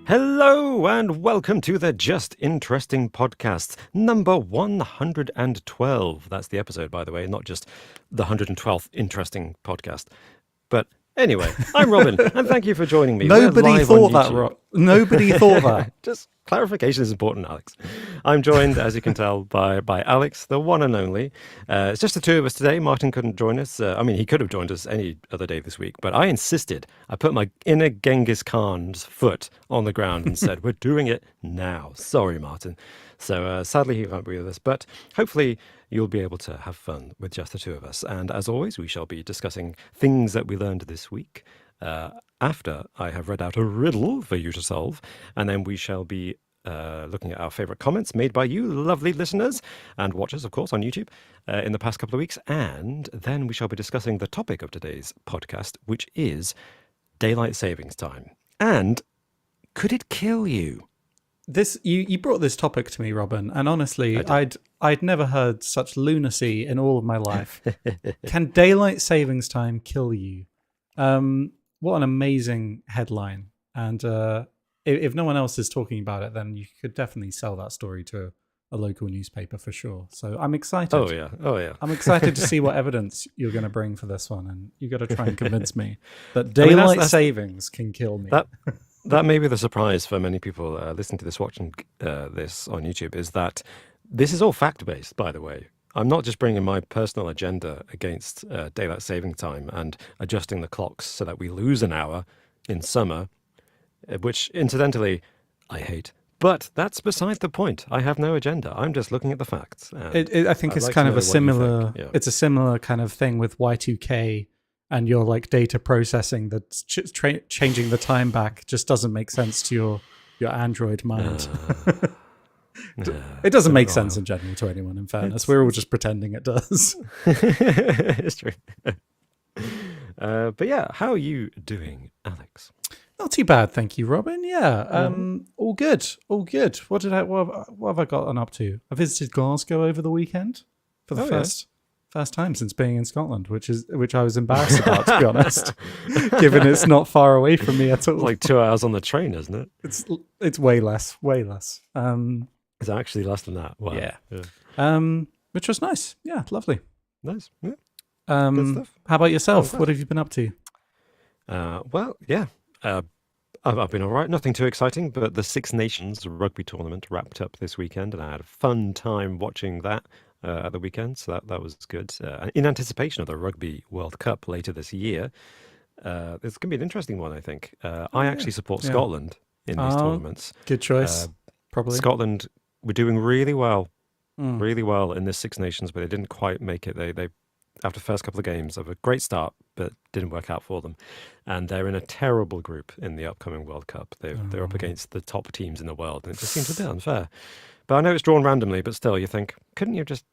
Hello and welcome to the Just Interesting podcast, number 112. That's the episode, by the way, not just the 112th interesting podcast. But anyway, I'm Robin, and thank you for joining me. Nobody thought that, Nobody thought that. Just clarification is important, Alex. I'm joined, as you can tell, by Alex, the one and only. It's just the two of us today. Martin couldn't join us. He could have joined us any other day this week, but I insisted. I put my inner Genghis Khan's foot on the ground and said, we're doing it now. Sorry, Martin. So sadly, he won't be with us, but hopefully you'll be able to have fun with just the two of us. And as always, we shall be discussing things that we learned this week after I have read out a riddle for you to solve. And then we shall be looking at our favourite comments made by you, lovely listeners and watchers, of course, on YouTube in the past couple of weeks. And then we shall be discussing the topic of today's podcast, which is daylight savings time. And could it kill you? You brought this topic to me, Robin, and honestly, I'd never heard such lunacy in all of my life. Can daylight savings time kill you? What an amazing headline! And if no one else is talking about it, then you could definitely sell that story to a local newspaper for sure. So I'm excited. Oh yeah. I'm excited to see what evidence you're going to bring for this one, and you got to try and convince me that daylight savings can kill me. That may be the surprise for many people listening to this, watching this on YouTube, is that this is all fact-based, by the way. I'm not just bringing my personal agenda against daylight saving time and adjusting the clocks so that we lose an hour in summer, which, incidentally, I hate. But that's beside the point. I have no agenda. I'm just looking at the facts. I think it's kind of a similar... Yeah. It's a similar kind of thing with Y2K and your like data processing that's changing the time back just doesn't make sense to your Android mind. It doesn't make sense in general to anyone, in fairness. We're all just pretending it does. It's true. But yeah, how are you doing, Alex? Not too bad, thank you, Robin. Yeah, all good. What have I gotten up to? I visited Glasgow over the weekend for the first time since being in Scotland, which I was embarrassed about, to be honest, given it's not far away from me at all. It's like 2 hours on the train, isn't it? It's way less. It's actually less than that. Wow. Yeah. Which was nice. Yeah, lovely. Nice. Yeah. Good stuff. How about yourself? What have you been up to? I've been all right. Nothing too exciting, but the Six Nations rugby tournament wrapped up this weekend, and I had a fun time watching that at the weekend, so that was good. In anticipation of the Rugby World Cup later this year, it's going to be an interesting one, I think. I actually support Scotland in these tournaments. Good choice, probably. Scotland were doing really well in this Six Nations, but they didn't quite make it. They after the first couple of games, of a great start, but didn't work out for them. And they're in a terrible group in the upcoming World Cup. They're up against the top teams in the world, and it just seems a bit unfair. But I know it's drawn randomly, but still, you think, couldn't you just...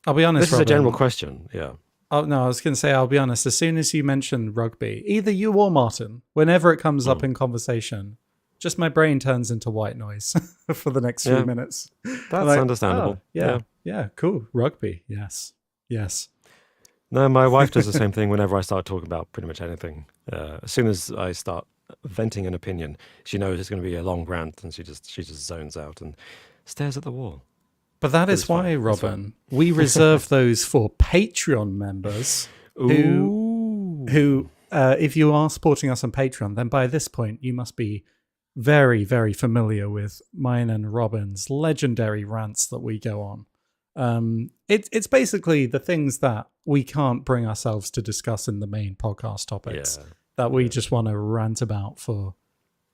I'll be honest, This is a general question, yeah. Oh, no, I was going to say, I'll be honest, as soon as you mention rugby, either you or Martin, whenever it comes up in conversation, just my brain turns into white noise for the next few minutes. That's understandable. Yeah, cool. Rugby, yes. No, my wife does the same thing whenever I start talking about pretty much anything. As soon as I start venting an opinion, she knows it's going to be a long rant, and she just zones out and stares at the wall. But that is why, Robin, we reserve those for Patreon members who if you are supporting us on Patreon, then by this point you must be very, very familiar with mine and Robin's legendary rants that we go on. It's basically the things that we can't bring ourselves to discuss in the main podcast topics that we just want to rant about for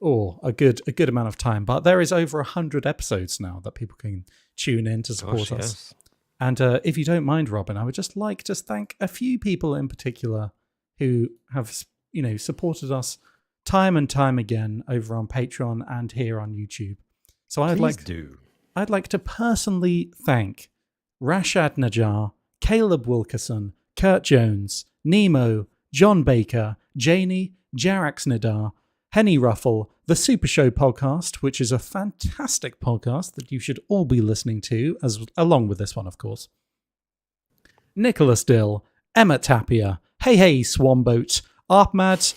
a good amount of time. But there is over 100 episodes now that people can tune in to support us. And if you don't mind, Robin, I would just like to thank a few people in particular who have supported us time and time again over on Patreon and here on YouTube. So I'd like to personally thank Rashad Najjar, Caleb Wilkerson, Kurt Jones, Nemo, John Baker, Janie, Jarax Nadar, Henny Ruffle, The Super Show podcast, which is a fantastic podcast that you should all be listening to, along with this one, of course. Nicholas Dill, Emma Tapia, Hey Swamboat, Arpmad,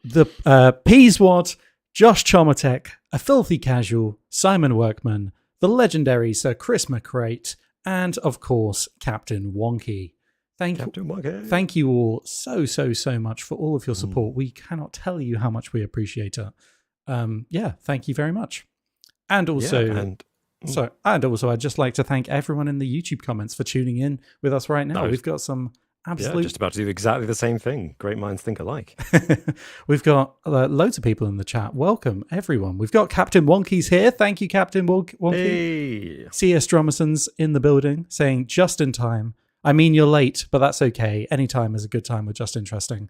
the Peaswad, Josh Chomotek, A Filthy Casual, Simon Workman, the legendary Sir Chris McCrate, and, of course, Captain Wonky. Thank you all so much for all of your support. We cannot tell you how much we appreciate it. Thank you very much. And also, I'd just like to thank everyone in the YouTube comments for tuning in with us right now. We've got some absolute... just about to do exactly the same thing. Great minds think alike. We've got loads of people in the chat. Welcome, everyone. We've got Captain Wonky's here. Thank you, Captain Wonky. Hey. C.S. Dromerson's in the building saying, just in time. I mean, you're late, but that's okay. Any time is a good time with Just Interesting.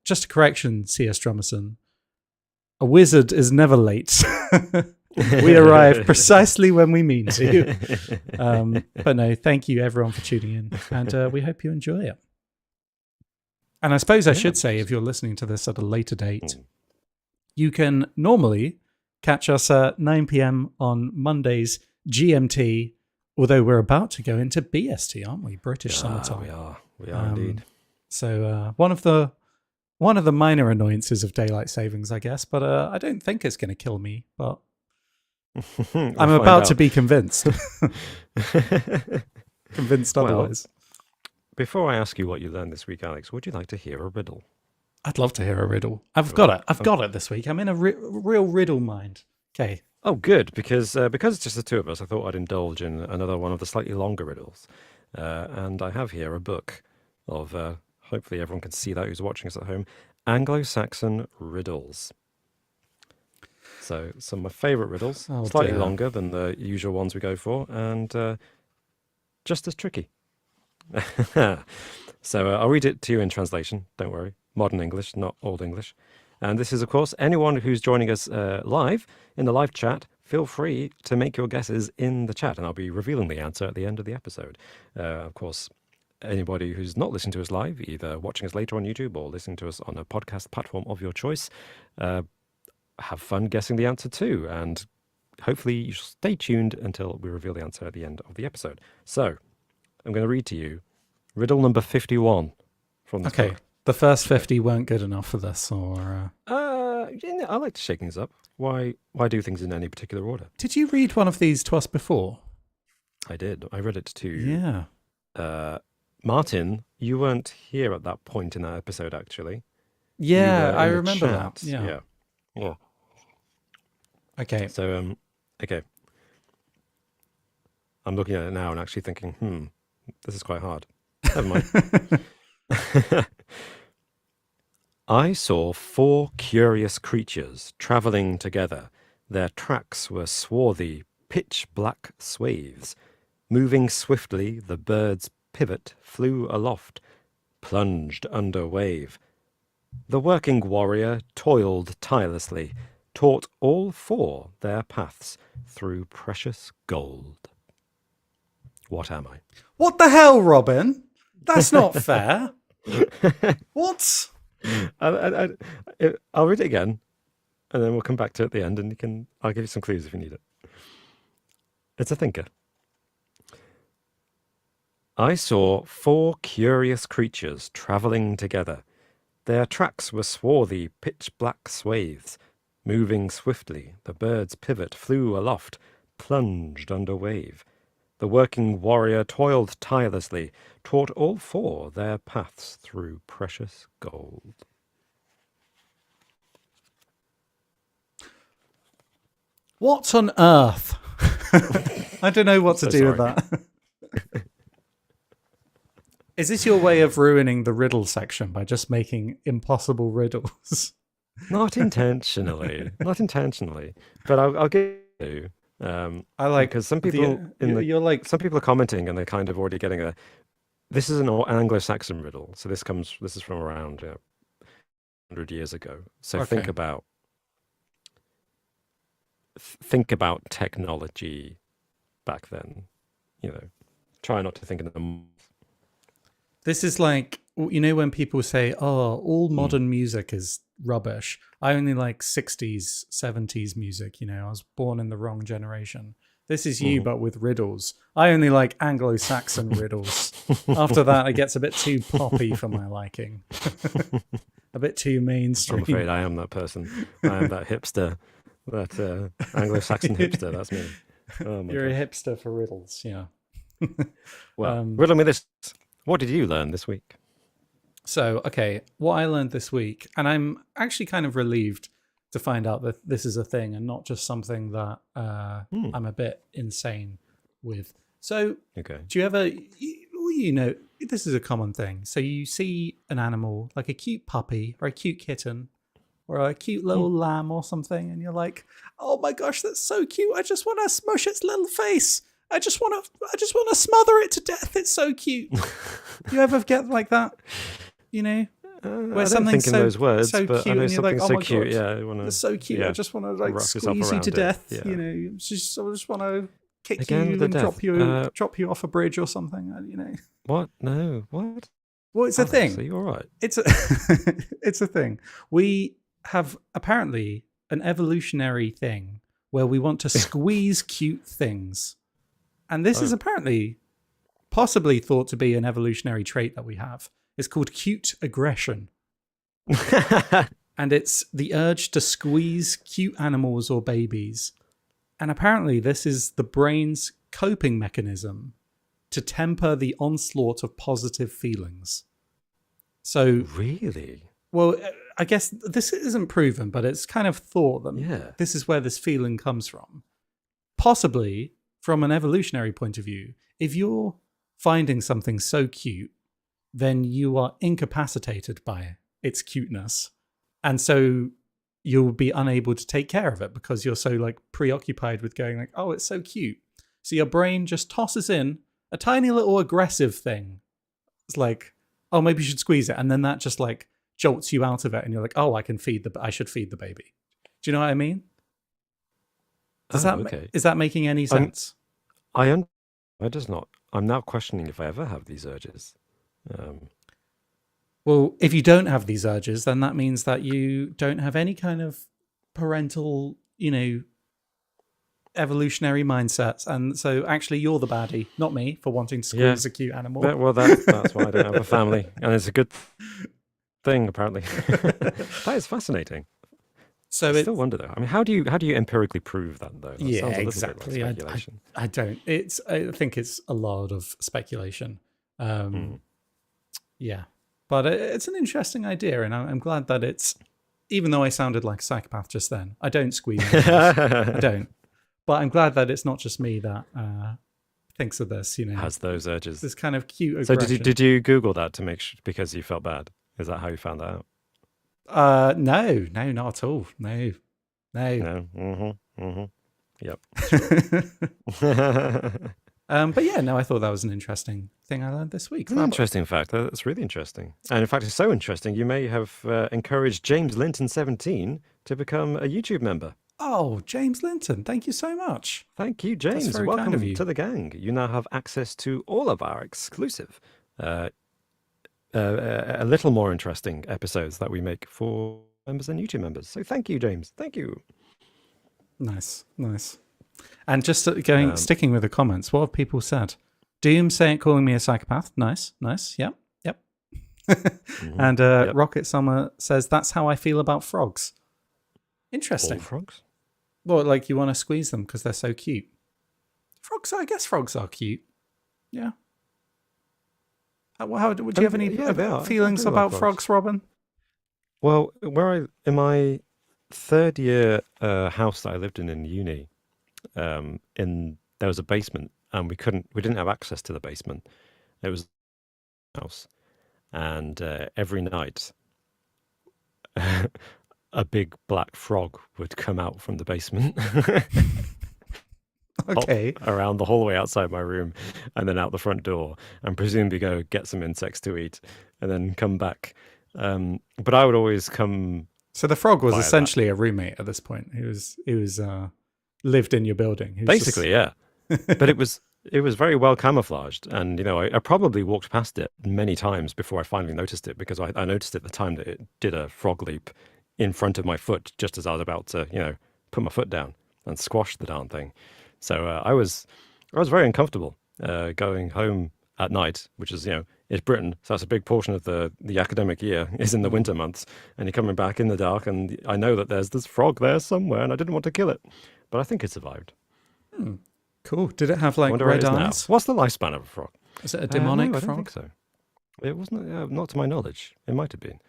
Just a correction, C.S. Dromerson. A wizard is never late. We arrive precisely when we mean to. But no, thank you everyone for tuning in, and we hope you enjoy it. And I suppose I should say, if you're listening to this at a later date, you can normally catch us at 9 p.m. on Mondays GMT, although we're about to go into BST, aren't we? British summertime. We are indeed. So one of the minor annoyances of daylight savings, I guess, but I don't think it's going to kill me, but I'm about to be convinced. Convinced otherwise. Before I ask you what you learned this week, Alex, would you like to hear a riddle? I'd love to hear a riddle. I've got it this week. I'm in a real riddle mind. Okay. Oh, good, because it's just the two of us, I thought I'd indulge in another one of the slightly longer riddles. And I have here a book of, hopefully everyone can see that who's watching us at home, Anglo-Saxon riddles. So some of my favourite riddles, slightly longer than the usual ones we go for, and just as tricky. So I'll read it to you in translation, don't worry. Modern English, not Old English. And this is, of course, anyone who's joining us live in the live chat, feel free to make your guesses in the chat, and I'll be revealing the answer at the end of the episode. Of course, anybody who's not listening to us live, either watching us later on YouTube or listening to us on a podcast platform of your choice, have fun guessing the answer too, and hopefully you stay tuned until we reveal the answer at the end of the episode. So, I'm going to read to you riddle number 51 from the book. The first 50 weren't good enough for this, or... I like to shake things up. Why do things in any particular order? Did you read one of these to us before? I did. I read it to... Yeah. Martin, you weren't here at that point in that episode, actually. Yeah, I remember that. Yeah. Okay. So, okay. I'm looking at it now and actually thinking, this is quite hard. Never mind. I saw 4 curious creatures travelling together. Their tracks were swarthy, pitch-black swathes. Moving swiftly, the bird's pivot flew aloft, plunged under wave. The working warrior toiled tirelessly, taught all 4 their paths through precious gold. What am I? What the hell, Robin? That's not fair. What? I'll read it again, and then we'll come back to it at the end, and I'll give you some clues if you need it. It's a thinker. I saw 4 curious creatures travelling together. Their tracks were swarthy, pitch-black swathes. Moving swiftly, the bird's pivot flew aloft, plunged under wave. The working warrior toiled tirelessly, taught all 4 their paths through precious gold. What on earth? I don't know what to do with that. Is this your way of ruining the riddle section by just making impossible riddles? Not intentionally. Not intentionally. But I'll give you... I like, because some people some people are commenting and they're kind of already getting this is an Anglo-Saxon riddle, so this is from around 100 years ago. So think about technology back then. Try not to think in the... This is like, when people say, "Oh, all modern music is rubbish. I only like 60s, 70s music. I was born in the wrong generation." This is you, but with riddles. I only like Anglo-Saxon riddles. After that, it gets a bit too poppy for my liking. a bit too mainstream. I'm afraid I am that person. I am that hipster, that Anglo-Saxon hipster. That's me. Oh my You're gosh. a hipster for riddles, yeah. Well, riddle me this. What did you learn this week? So, okay, what I learned this week, and I'm actually kind of relieved to find out that this is a thing and not just something that I'm a bit insane with. So, Okay. do you ever, you know, this is a common thing. So you see an animal, like a cute puppy or a cute kitten or a cute little lamb or something, and you're like, oh my gosh, that's so cute. I just want to smush its little face. I just want to smother it to death. It's so cute. You ever get like that? You know, where I don't something's think in those words, so but cute, I know and you're like, something's oh so my cute. god, Yeah, I want to. it's so cute. I just want to like wrap yourself squeeze you to around it. death. Yeah. You know, I just want to kick Again, you the and death. drop you off a bridge or something. You know. What? No. What? Well, it's a Alex, thing. Are you all right? It's a it's a thing. We have apparently an evolutionary thing where we want to squeeze cute things, and this is apparently possibly thought to be an evolutionary trait that we have. It's called cute aggression. And it's the urge to squeeze cute animals or babies. And apparently this is the brain's coping mechanism to temper the onslaught of positive feelings. So, Really? well, I guess this isn't proven, but it's kind of thought that this is where this feeling comes from. Possibly, from an evolutionary point of view, if you're finding something so cute, then you are incapacitated by its cuteness. And so you'll be unable to take care of it because you're so like preoccupied with going like, oh, it's so cute. So your brain just tosses in a tiny little aggressive thing. It's like, oh, maybe you should squeeze it. And then that just like jolts you out of it. And you're like, oh, I should feed the baby. Do you know what I mean? Is that making any sense? It does not. I'm now questioning if I ever have these urges. Well, if you don't have these urges, then that means that you don't have any kind of parental, evolutionary mindsets. And so actually you're the baddie, not me, for wanting to squeeze a cute animal. That's why I don't have a family. And it's a good thing, apparently. That is fascinating. So I still wonder though. I mean, how do you empirically prove that though? That yeah, sounds a little exactly. bit like speculation. I don't. I think it's a lot of speculation. Yeah, but it's an interesting idea, and I'm glad that it's. Even though I sounded like a psychopath just then, I don't squeeze. I don't. But I'm glad that it's not just me that thinks of this. Has those urges. This kind of cute aggression. So did you Google that to make sure because you felt bad? Is that how you found that out? No, not at all. No. Yep. But yeah, no, I thought that was an interesting thing I learned this week. An interesting fact. That's really interesting. And in fact, it's so interesting, you may have encouraged James Linton 17 to become a YouTube member. Oh, James Linton, thank you so much. Thank you, James. That's very Welcome kind of you. to the gang. You now have access to all of our exclusive a little more interesting episodes that we make for members and YouTube members. So thank you, James. Thank you. Nice. And just sticking with the comments, what have people said? Doom calling me a psychopath. Nice. Yep. And Rocket Summer says, that's how I feel about frogs. Interesting. All frogs? Well, like you want to squeeze them because they're so cute. Frogs, I guess frogs are cute. Yeah. Do you have any feelings about frogs, Robin? Well, in my third year house that I lived in uni, there was a basement, and we didn't have access to the basement. It was a house, and every night, a big black frog would come out from the basement. Okay. Around the hallway outside my room, and then out the front door, and presumably go get some insects to eat, and then come back. But I would always come. So the frog was essentially a roommate at this point. He was lived in your building. Basically, yeah. But it was very well camouflaged, and I probably walked past it many times before I finally noticed it, because I noticed at the time that it did a frog leap in front of my foot just as I was about to put my foot down and squash the darn thing. So I was very uncomfortable going home at night, which is it's Britain, so that's a big portion of the academic year is in the winter months, and you're coming back in the dark, and I know that there's this frog there somewhere, and I didn't want to kill it, but I think it survived. Cool. Did it have I like wonder where it red is now. eyes? What's the lifespan of a frog? Is it a demonic no, I frog? don't think so. It wasn't, not to my knowledge. It might have been.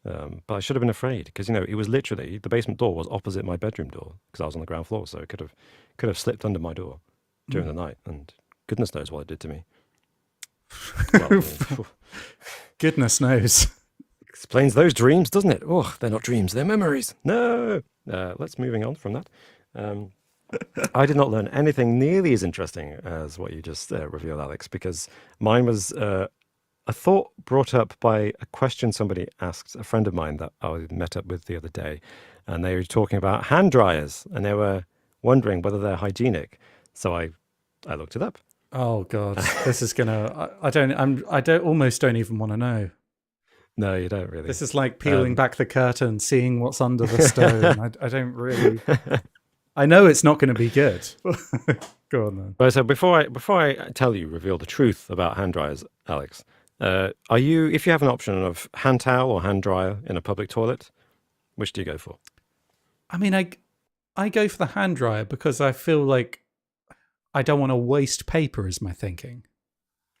But I should have been afraid because, it was literally, the basement door was opposite my bedroom door because I was on the ground floor. So it could have slipped under my door during the night. And goodness knows what it did to me. Well, Goodness knows. explains those dreams, doesn't it? Oh, they're not dreams, they're memories. No. Let's moving on from that. I did not learn anything nearly as interesting as what you just revealed, Alex, because mine was a thought brought up by a question somebody asked a friend of mine that I met up with the other day, and they were talking about hand dryers, and they were wondering whether they're hygienic. So I looked it up. Oh God, this is gonna. I almost don't even want to know. No, you don't really. This is like peeling back the curtain, seeing what's under the stone. I don't really. I know it's not going to be good. Go on then. Right, so before I reveal the truth about hand dryers, Alex, are you, if you have an option of hand towel or hand dryer in a public toilet, which do you go for? I mean, I go for the hand dryer because I feel like I don't want to waste paper. Is my thinking?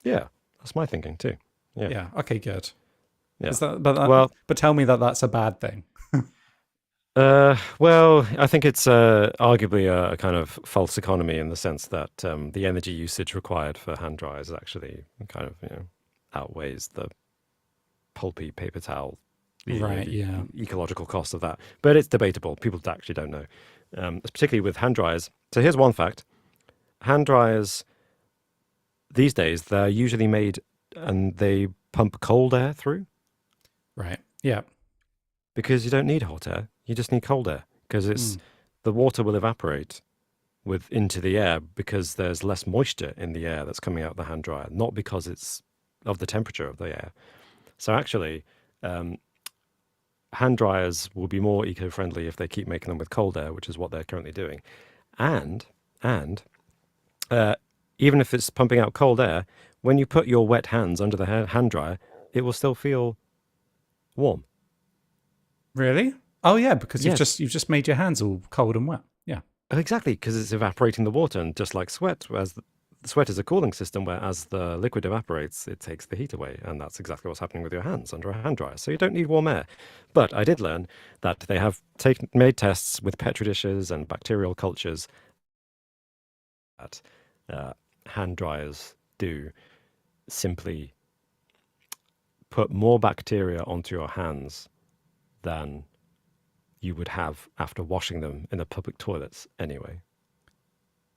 Yeah, that's my thinking too. Yeah. Yeah. Okay. Good. Yeah. But tell me that that's a bad thing. Well, I think it's arguably a kind of false economy in the sense that the energy usage required for hand dryers actually kind of outweighs the pulpy paper towel, the ecological cost of that. But it's debatable. People actually don't know, particularly with hand dryers. So here's one fact: hand dryers these days, they're usually made and they pump cold air through. Right. Yeah. Because you don't need hot air, you just need cold air. Because the water will evaporate into the air because there's less moisture in the air that's coming out of the hand dryer, not because it's of the temperature of the air. So actually, hand dryers will be more eco-friendly if they keep making them with cold air, which is what they're currently doing. And even if it's pumping out cold air, when you put your wet hands under the hand dryer, it will still feel warm. Really? Oh yeah, because you've just made your hands all cold and wet. Yeah. Exactly, because it's evaporating the water, and just like sweat, whereas the sweat is a cooling system, where as the liquid evaporates, it takes the heat away, and that's exactly what's happening with your hands under a hand dryer. So you don't need warm air. But I did learn that they have made tests with petri dishes and bacterial cultures that hand dryers do simply put more bacteria onto your hands than you would have after washing them in the public toilets anyway.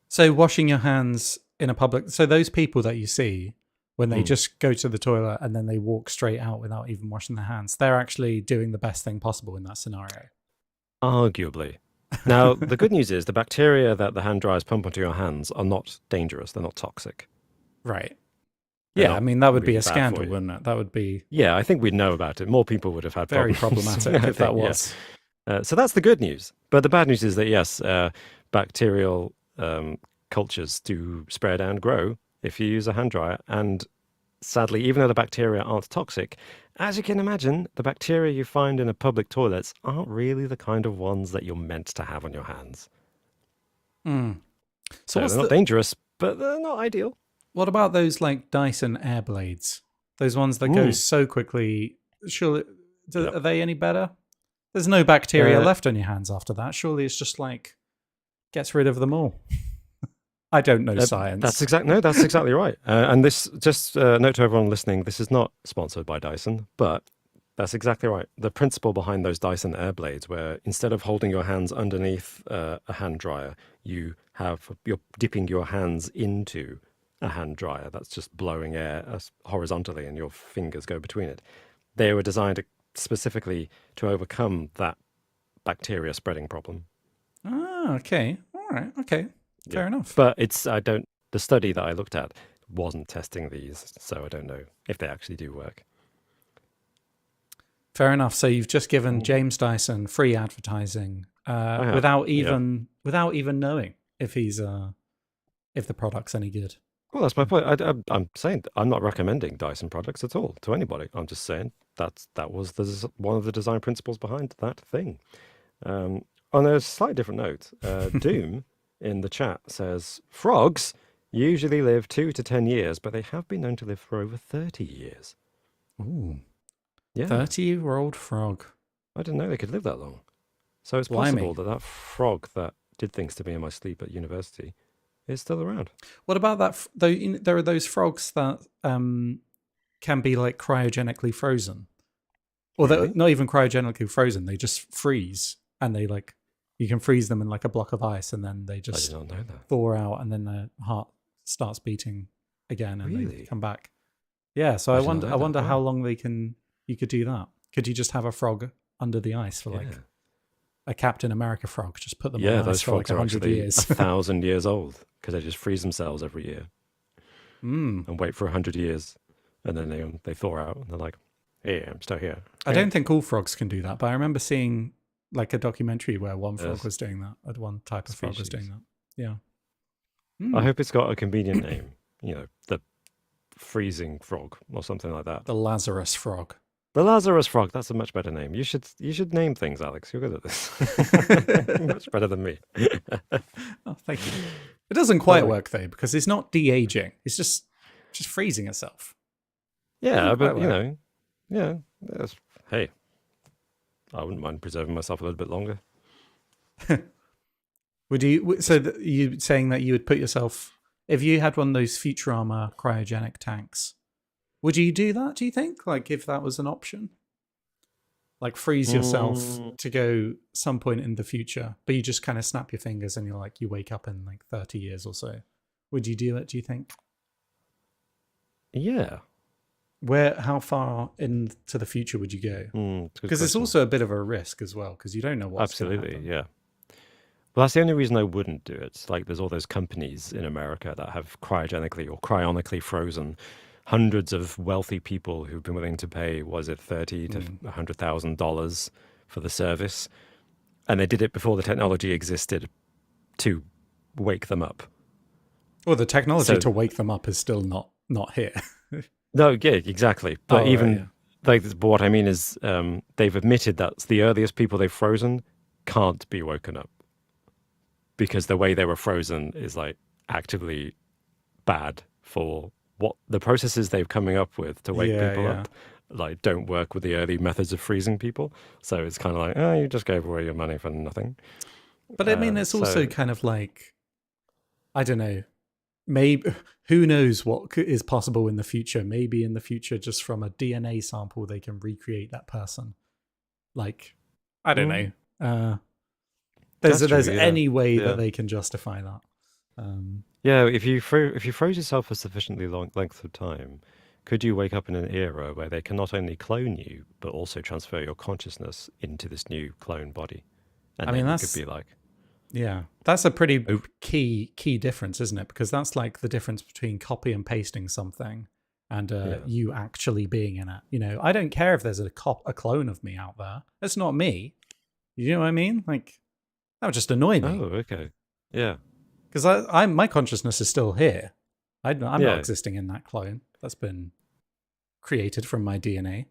So washing your hands in a public... So those people that you see when they just go to the toilet and then they walk straight out without even washing their hands, they're actually doing the best thing possible in that scenario. Arguably. Now, the good news is the bacteria that the hand dryers pump onto your hands are not dangerous. They're not toxic. Right. Yeah, I mean, that would really be a bad for scandal, you. wouldn't it? That would be... Yeah, I think we'd know about it. More people would have had very problems. problematic if that was. So that's the good news. But the bad news is that, yes, bacterial cultures do spread and grow if you use a hand dryer. And sadly, even though the bacteria aren't toxic, as you can imagine, the bacteria you find in a public toilets aren't really the kind of ones that you're meant to have on your hands. So they're not dangerous, but they're not ideal. What about those like Dyson air blades? Those ones that go so quickly. Surely, are they any better? There's no bacteria left on your hands after that. Surely it's just like gets rid of them all. I don't know science. That's exactly right. And this, just note to everyone listening, this is not sponsored by Dyson, but that's exactly right. The principle behind those Dyson air blades, where instead of holding your hands underneath a hand dryer, you're dipping your hands into a hand dryer that's just blowing air horizontally and your fingers go between it. They were designed specifically to overcome that bacteria spreading problem. Ah, okay. All right. Okay. Fair enough. But the study that I looked at wasn't testing these, so I don't know if they actually do work. Fair enough. So you've just given James Dyson free advertising without even knowing if the product's any good. Well, that's my point. I'm saying I'm not recommending Dyson products at all to anybody. I'm just saying that was one of the design principles behind that thing. On a slightly different note, Doom in the chat says frogs usually live 2 to 10 years, but they have been known to live for over 30 years. Ooh, Yeah, 30-year-old frog. I didn't know they could live that long. So it's Blimey. possible that frog that did things to me in my sleep at university is still around. What about that? Though there are those frogs that can be like cryogenically frozen, or Really? not even cryogenically frozen. They just freeze, and they like you can freeze them in like a block of ice, and then they I did just not know that. thaw out, and then their heart starts beating again, and they Really? come back. Yeah. So I did not know I that. wonder how Wow. long you could do that. Could you just have a frog under the ice for like Yeah. a Captain America frog? Just put them Yeah, on those ice for like frogs are 100 actually years. 1,000 years old because they just freeze themselves every year Mm. and wait for 100 years, and then they thaw out and they're like, "Hey, I'm still here." I don't think all frogs can do that, but I remember seeing like a documentary where one frog Yes. was doing that, one type of frog was doing Species. that. Yeah. I Mm. hope it's got a convenient name. The freezing frog or something like that. The Lazarus frog. The Lazarus frog. That's a much better name. You should name things, Alex. You're good at this. Much better than me. Oh, thank you. It doesn't quite Alright. work though, because it's not de-aging. It's just freezing itself. Yeah, Doesn't but quite work. yeah. Hey, I wouldn't mind preserving myself a little bit longer. Would you? So you saying that you would put yourself if you had one of those Futurama cryogenic tanks? Would you do that? Do you think? Like if that was an option, like freeze yourself to go some point in the future, but you just kind of snap your fingers and you're like you wake up in like 30 years or so. Would you do it? Do you think? Yeah. How far into the future would you go? It's a good Because it's question. also a bit of a risk as well, because you don't know what's going to Absolutely, happen. yeah. Well, that's the only reason I wouldn't do it. Like, there's all those companies in America that have cryogenically or cryonically frozen hundreds of wealthy people who've been willing to pay, was it $30 to $100,000 for the service, and they did it before the technology existed to wake them up. Well, the technology So- to wake them up is still not here. No, yeah, exactly. But Oh, right, but what I mean is, they've admitted that the earliest people they've frozen can't be woken up because the way they were frozen is like actively bad for what the processes they've coming up with to wake Yeah, people yeah. up. Like, don't work with the early methods of freezing people. So it's kind of like, oh, you just gave away your money for nothing. But I mean, it's also so- kind of like, I don't know, maybe, who knows what is possible in the future? Maybe in the future, just from a DNA sample, they can recreate that person. Like, I don't know. That's There's true, yeah. any way Yeah. that they can justify that. Yeah, if you froze yourself for sufficiently long length of time, could you wake up in an era where they can not only clone you but also transfer your consciousness into this new clone body? And I mean, then you that's- could be like, Yeah, that's a pretty Oh. key difference, isn't it? Because that's like the difference between copy and pasting something and Yeah. you actually being in it. You know, I don't care if there's a clone of me out there. It's not me. You know what I mean? Like that would just annoy me oh, okay, yeah, because my consciousness is still here. I'm Yeah. not existing in that clone that's been created from my DNA.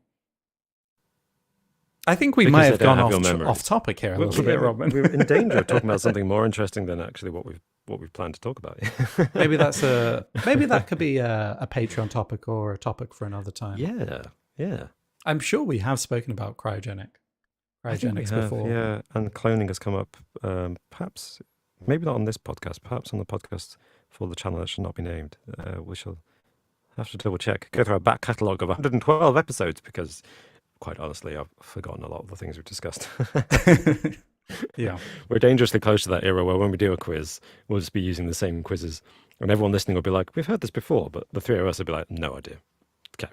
I think we Because might they have don't gone have your memory. off topic here a little bit, Robin. We're in danger of talking about something more interesting than actually what we've planned to talk about. maybe that could be a Patreon topic or a topic for another time. yeah. I'm sure we have spoken about cryogenics before. Yeah, and cloning has come up. Perhaps, maybe not on this podcast. Perhaps on the podcast for the channel that should not be named. We shall have to double check. Go through our back catalogue of 112 episodes because, quite honestly, I've forgotten a lot of the things we've discussed. Yeah. We're dangerously close to that era where when we do a quiz, we'll just be using the same quizzes, and everyone listening will be like, "We've heard this before," but the three of us will be like, "No idea." Okay,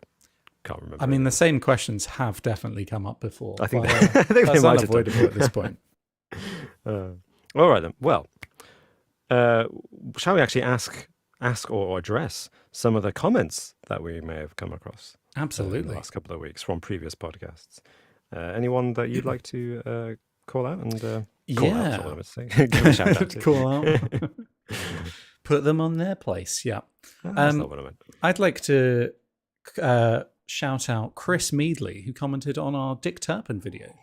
can't remember. I mean, the same questions have definitely come up before. I think but, I think they that's might have done. unavoidable at this point. All right then. Well, shall we actually ask or address some of the comments that we may have come across in the Absolutely. last couple of weeks from previous podcasts? Anyone that you'd like to call out and call out? Yeah. Is what I would say. Give a shout out to. Call out. Put them on their place, yeah. That's not what I meant. I'd like to shout out Chris Meadley, who commented on our Dick Turpin video.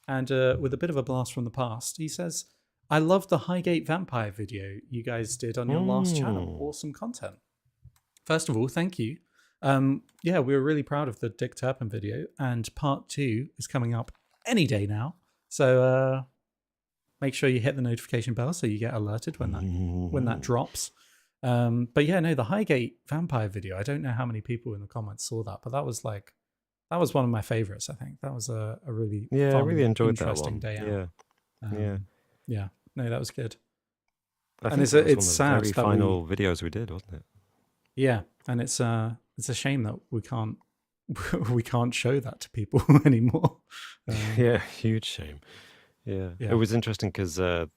And with a bit of a blast from the past, he says, I love the Highgate Vampire video you guys did on your last channel. Awesome content. First of all, thank you. Yeah, we were really proud of the Dick Turpin video, and part 2 is coming up any day now. So make sure you hit the notification bell so you get alerted when that drops. But yeah, no, the Highgate Vampire video, I don't know how many people in the comments saw that, but that was one of my favorites, I think. That was a really fun, I really enjoyed interesting that one. day out. Yeah, no, that was good. I And think it's that was sad one of the that very final videos we did, wasn't it? Yeah, and it's a shame that we can't show that to people anymore. Yeah, huge shame. Yeah. It was interesting because I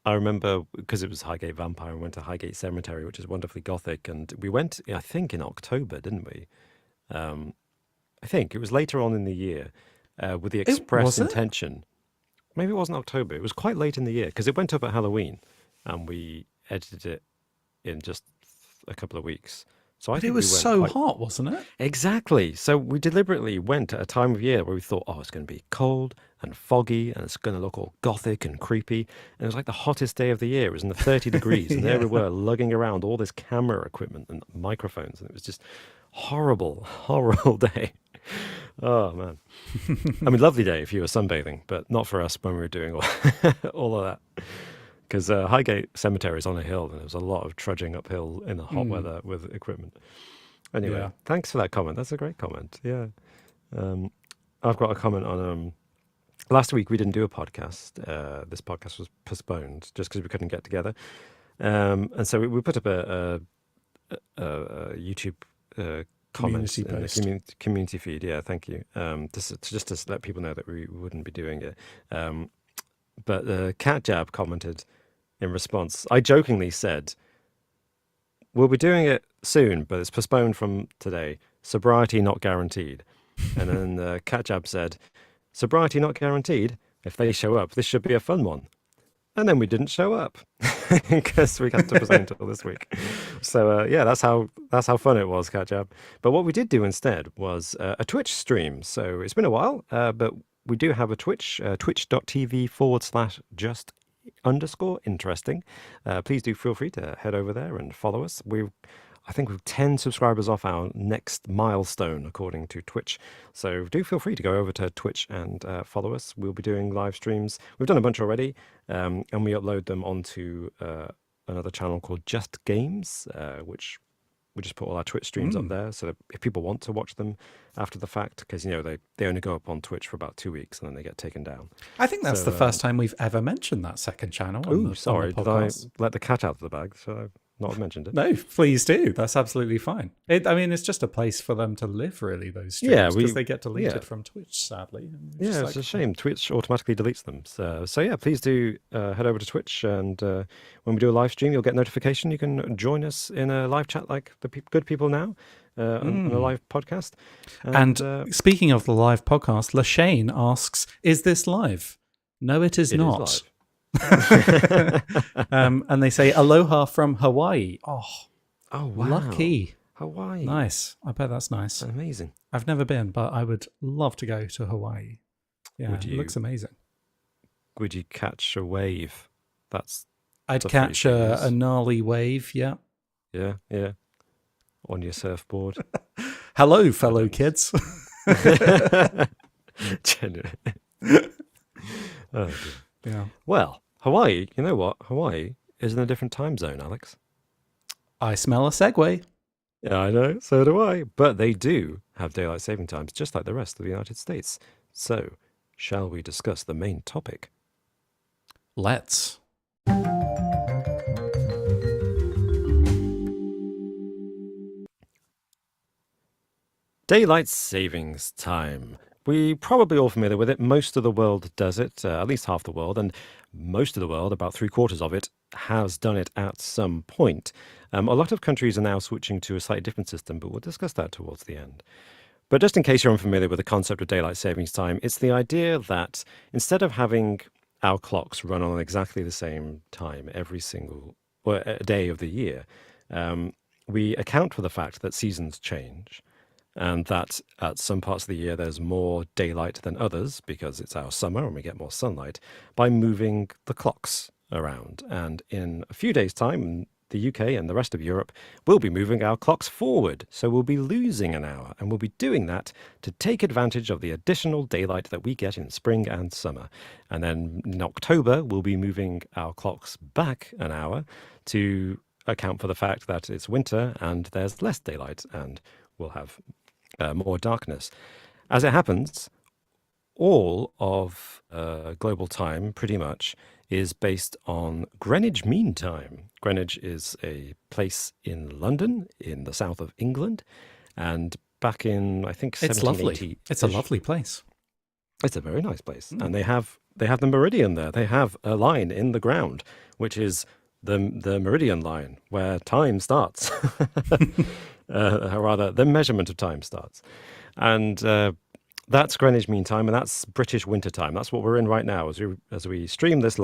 remember, because it was Highgate Vampire, we went to Highgate Cemetery, which is wonderfully gothic, and we went, I think, in October, didn't we? I think it was later on in the year, with the express intention. Maybe it wasn't October. It was quite late in the year because it went up at Halloween, and we edited it in just a couple of weeks. So I think it was so hot, wasn't it? Exactly. So we deliberately went at a time of year where we thought, oh, it's going to be cold and foggy and it's going to look all gothic and creepy. And it was like the hottest day of the year. It was in the 30 degrees. And there we were lugging around all this camera equipment and microphones. And it was just horrible, horrible day. Oh, man. I mean, lovely day if you were sunbathing, but not for us when we were doing all of that. Because Highgate Cemetery is on a hill, and there was a lot of trudging uphill in the hot weather with equipment. Anyway, thanks for that comment. That's a great comment. Yeah. I've got a comment on... last week we didn't do a podcast. This podcast was postponed just because we couldn't get together. And so we put up a YouTube comment in the community feed. Yeah, thank you. Just to let people know that we wouldn't be doing it. But Cat Jab commented in response. I jokingly said, we'll be doing it soon, but it's postponed from today. Sobriety not guaranteed. And then Cat Jab said, sobriety not guaranteed. If they show up, this should be a fun one. And then we didn't show up because we had to present until this week. So yeah, that's how fun it was, Cat Jab. But what we did do instead was a Twitch stream. So it's been a while, but we do have a Twitch, twitch.tv/just_interesting. Please do feel free to head over there and follow us. I think we're 10 subscribers off our next milestone, according to Twitch. So do feel free to go over to Twitch and follow us. We'll be doing live streams. We've done a bunch already, and we upload them onto another channel called Just Games, which we just put all our Twitch streams up there, so that if people want to watch them after the fact, because they only go up on Twitch for about 2 weeks and then they get taken down. I think that's the first time we've ever mentioned that second channel. Oh, sorry, did I let the cat out of the bag? So not have mentioned it. No, please do. That's absolutely fine. It's just a place for them to live, really, those streams, because they get deleted from Twitch, sadly. Yeah, it's a shame. Twitch automatically deletes them. So yeah, please do head over to Twitch, and when we do a live stream, you'll get notification. You can join us in a live chat like the good people now on a live podcast. And speaking of the live podcast, Lashane asks, is this live? No, it is not. Is live. And they say aloha from Hawaii. Oh wow, lucky Hawaii. Nice. I bet that's nice. Amazing. I've never been, but I would love to go to Hawaii. Yeah, it looks amazing. Would you catch a wave? I'd catch a gnarly wave. Yeah on your surfboard. Hello, fellow kids. Oh, dear. Yeah. Well, Hawaii, you know what? Hawaii is in a different time zone, Alex. I smell a segue. Yeah, I know. So do I. But they do have daylight saving times, just like the rest of the United States. So, shall we discuss the main topic? Let's. Daylight savings time. We're probably all familiar with it. Most of the world does it, at least half the world, and most of the world, about 3/4 of it, has done it at some point. A lot of countries are now switching to a slightly different system, but we'll discuss that towards the end. But just in case you're unfamiliar with the concept of daylight savings time, it's the idea that instead of having our clocks run on exactly the same time or a day of the year, we account for the fact that seasons change and that at some parts of the year there's more daylight than others because it's our summer and we get more sunlight by moving the clocks around. And in a few days' time, the UK and the rest of Europe will be moving our clocks forward. So we'll be losing an hour, and we'll be doing that to take advantage of the additional daylight that we get in spring and summer. And then in October, we'll be moving our clocks back an hour to account for the fact that it's winter and there's less daylight and we'll have more darkness. As it happens, all of global time, pretty much, is based on Greenwich Mean Time. Greenwich is a place in London, in the south of England, and back in, I think, It's 1780. lovely. It's a lovely place. It's a very nice place, and they have the meridian there. They have a line in the ground, which is the meridian line where time starts, rather the measurement of time starts, and that's Greenwich Mean Time, and that's British Winter Time. That's what we're in right now. As we stream this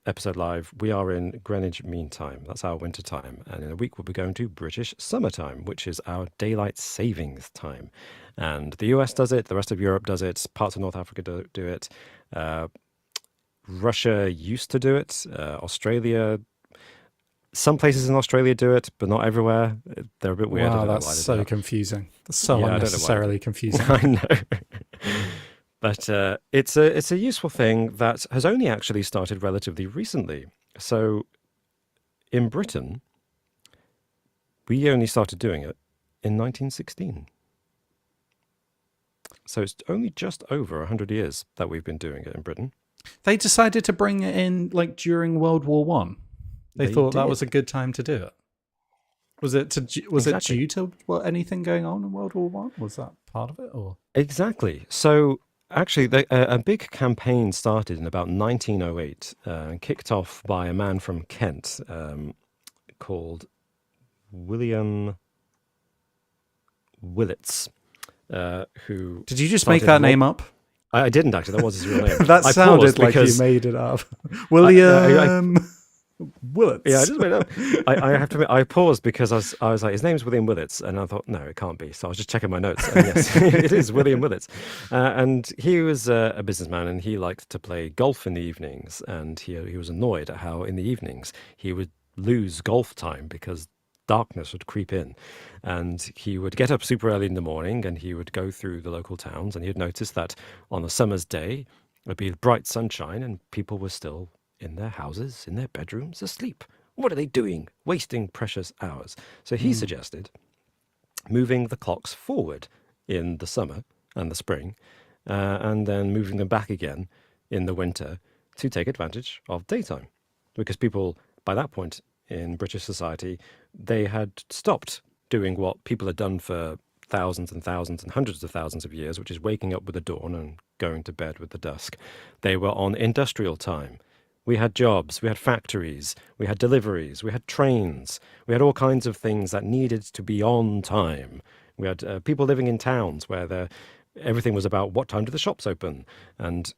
episode live, we are in Greenwich Mean Time. That's our winter time. And in a week, we'll be going to British Summer Time, which is our daylight savings time. And the US does it. The rest of Europe does it. Parts of North Africa do it. Russia used to do it. Australia. Some places in Australia do it, but not everywhere. They're a bit weird. Wow, that's so confusing. That's so unnecessarily confusing. I know. But it's a useful thing that has only actually started relatively recently. So in Britain, we only started doing it in 1916. So it's only just over 100 years that we've been doing it in Britain. They decided to bring it in like during World War One. They thought that was a good time to do it. Was it due to anything going on in World War One? Was that part of it, or exactly? So actually, a big campaign started in about 1908, kicked off by a man from Kent called William Willits. Who did you just make that name up? I didn't actually. That was his real name. That sounded like you made it up. William. Willits. Yeah, I just made it up. I have to admit, I paused because I was like, his name's William Willits, and I thought, no, it can't be. So I was just checking my notes, and yes, it is William Willits. And he was a businessman, and he liked to play golf in the evenings, and he was annoyed at how in the evenings he would lose golf time because darkness would creep in, and he would get up super early in the morning, and he would go through the local towns, and he'd notice that on a summer's day, it would be bright sunshine, and people were still in their houses, in their bedrooms, asleep. What are they doing? Wasting precious hours. So he suggested moving the clocks forward in the summer and the spring, and then moving them back again in the winter to take advantage of daytime. Because people, by that point in British society, they had stopped doing what people had done for thousands and thousands and hundreds of thousands of years, which is waking up with the dawn and going to bed with the dusk. They were on industrial time. We had jobs, we had factories, we had deliveries, we had trains, we had all kinds of things that needed to be on time. We had people living in towns where everything was about what time do the shops open. And,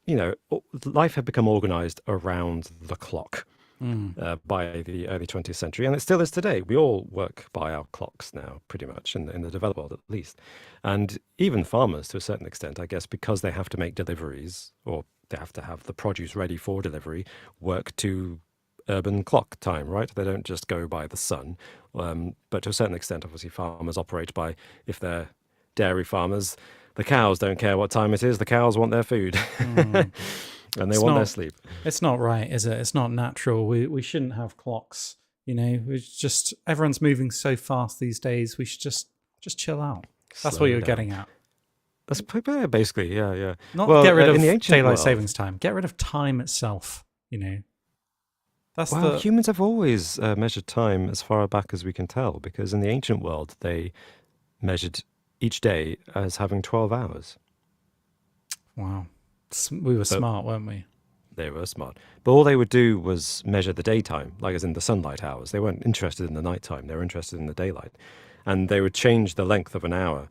life had become organized around the clock by the early 20th century. And it still is today. We all work by our clocks now, pretty much, in the developed world at least. And even farmers, to a certain extent, I guess, because they have to make deliveries or they have to have the produce ready for delivery, work to urban clock time, right? They don't just go by the sun. But to a certain extent, obviously, farmers operate by, if they're dairy farmers, the cows don't care what time it is. The cows want their food. And they want their sleep. It's not right, is it? It's not natural. We shouldn't have clocks. Everyone's moving so fast these days. We should just chill out. That's Slow what you're down. getting at. That's basically, yeah. Not get rid of in the ancient daylight world, savings time. Get rid of time itself. That's humans have always measured time as far back as we can tell, because in the ancient world they measured each day as having 12 hours. Wow. We were smart, weren't we? They were smart. But all they would do was measure the daytime, like as in the sunlight hours. They weren't interested in the nighttime. They were interested in the daylight. And they would change the length of an hour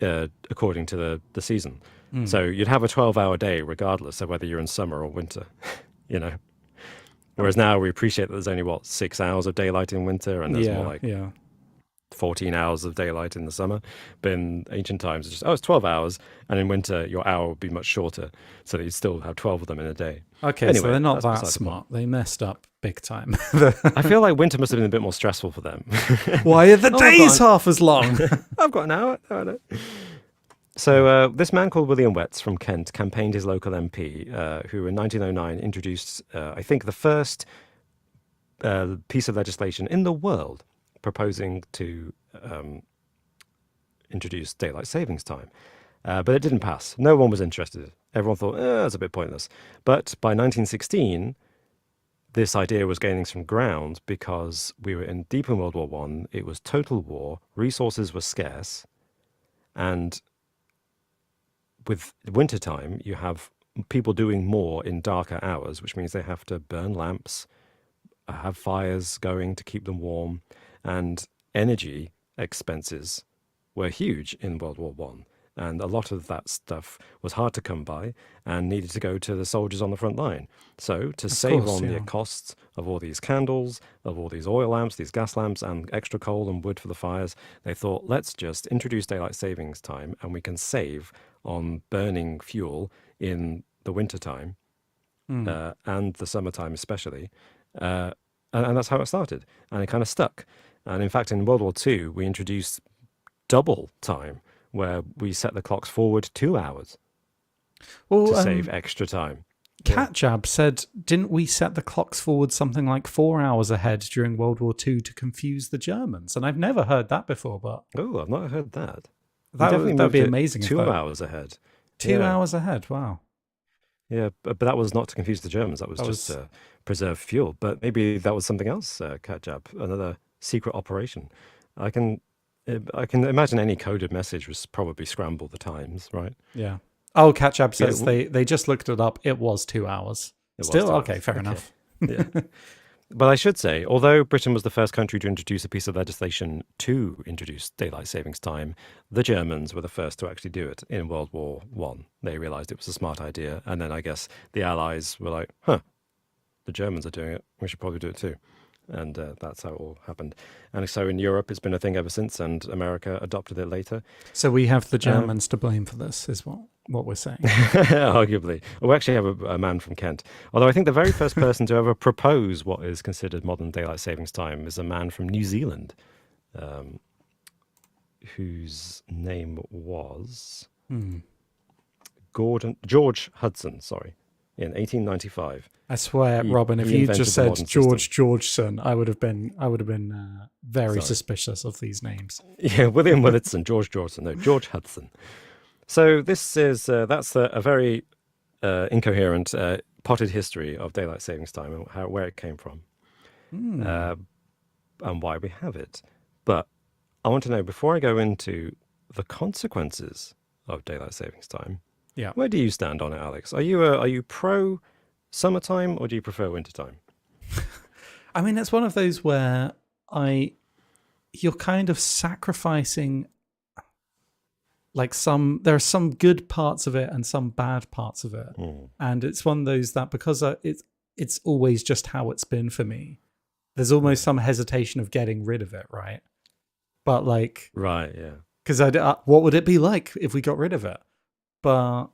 according to the season. So you'd have a 12-hour day regardless of whether you're in summer or winter, Whereas now we appreciate that there's only, 6 hours of daylight in winter, and there's more like 14 hours of daylight in the summer. But in ancient times, it's just, it's 12 hours. And in winter, your hour would be much shorter. So that you'd still have 12 of them in a day. Okay, anyway, so they're not that smart. They messed up big time. I feel like winter must have been a bit more stressful for them. Why are the days half as long? I've got an hour. So this man called William Wetz from Kent campaigned his local MP, who in 1909 introduced, I think, the first piece of legislation in the world proposing to introduce daylight savings time. But it didn't pass. No one was interested. Everyone thought, that's a bit pointless. But by 1916, this idea was gaining some ground because we were deep in World War One. It was total war. Resources were scarce. And with wintertime, you have people doing more in darker hours, which means they have to burn lamps, have fires going to keep them warm, and energy expenses were huge in World War One. And a lot of that stuff was hard to come by and needed to go to the soldiers on the front line. So to save on the costs of all these candles, of all these oil lamps, these gas lamps, and extra coal and wood for the fires, they thought, let's just introduce daylight savings time and we can save on burning fuel in the wintertime and the summertime especially. And that's how it started. And it kind of stuck. And in fact, in World War II, we introduced double time, where we set the clocks forward 2 hours to save extra time. Catjab said, didn't we set the clocks forward something like 4 hours ahead during World War II to confuse the Germans? And I've never heard that before, but... Oh, I've not heard that. That would be amazing. 2 hours ahead. 2 hours ahead, wow. Yeah, but that was not to confuse the Germans. That was just to preserve fuel. But maybe that was something else, Catjab, another secret operation. I can imagine any coded message was probably scramble the times, right? Yeah. Oh, Catchab says they just looked it up. It was 2 hours. Still? Okay, fair enough. Yeah. But I should say, although Britain was the first country to introduce a piece of legislation to introduce daylight savings time, the Germans were the first to actually do it in World War One. They realized it was a smart idea. And then I guess the Allies were like, the Germans are doing it. We should probably do it too. And that's how it all happened. And so in Europe, it's been a thing ever since, and America adopted it later. So we have the Germans to blame for this, is what we're saying. Arguably. We actually have a man from Kent. Although I think the very first person to ever propose what is considered modern daylight savings time is a man from New Zealand, whose name was George Hudson, in 1895. I swear, Robin, if you just said Georgeson, I would have been very suspicious of these names. Yeah, William Willitson, George Georgeson, no, George Hudson. So this is that's a very incoherent, potted history of daylight savings time and where it came from, and why we have it. But I want to know, before I go into the consequences of daylight savings time, where do you stand on it, Alex? Are you pro summertime or do you prefer wintertime? I mean, it's one of those where you're kind of sacrificing, like, there are some good parts of it and some bad parts of it. And it's one of those that, because it's always just how it's been for me, there's almost some hesitation of getting rid of it, right? But like, right, yeah. Because what would it be like if we got rid of it? But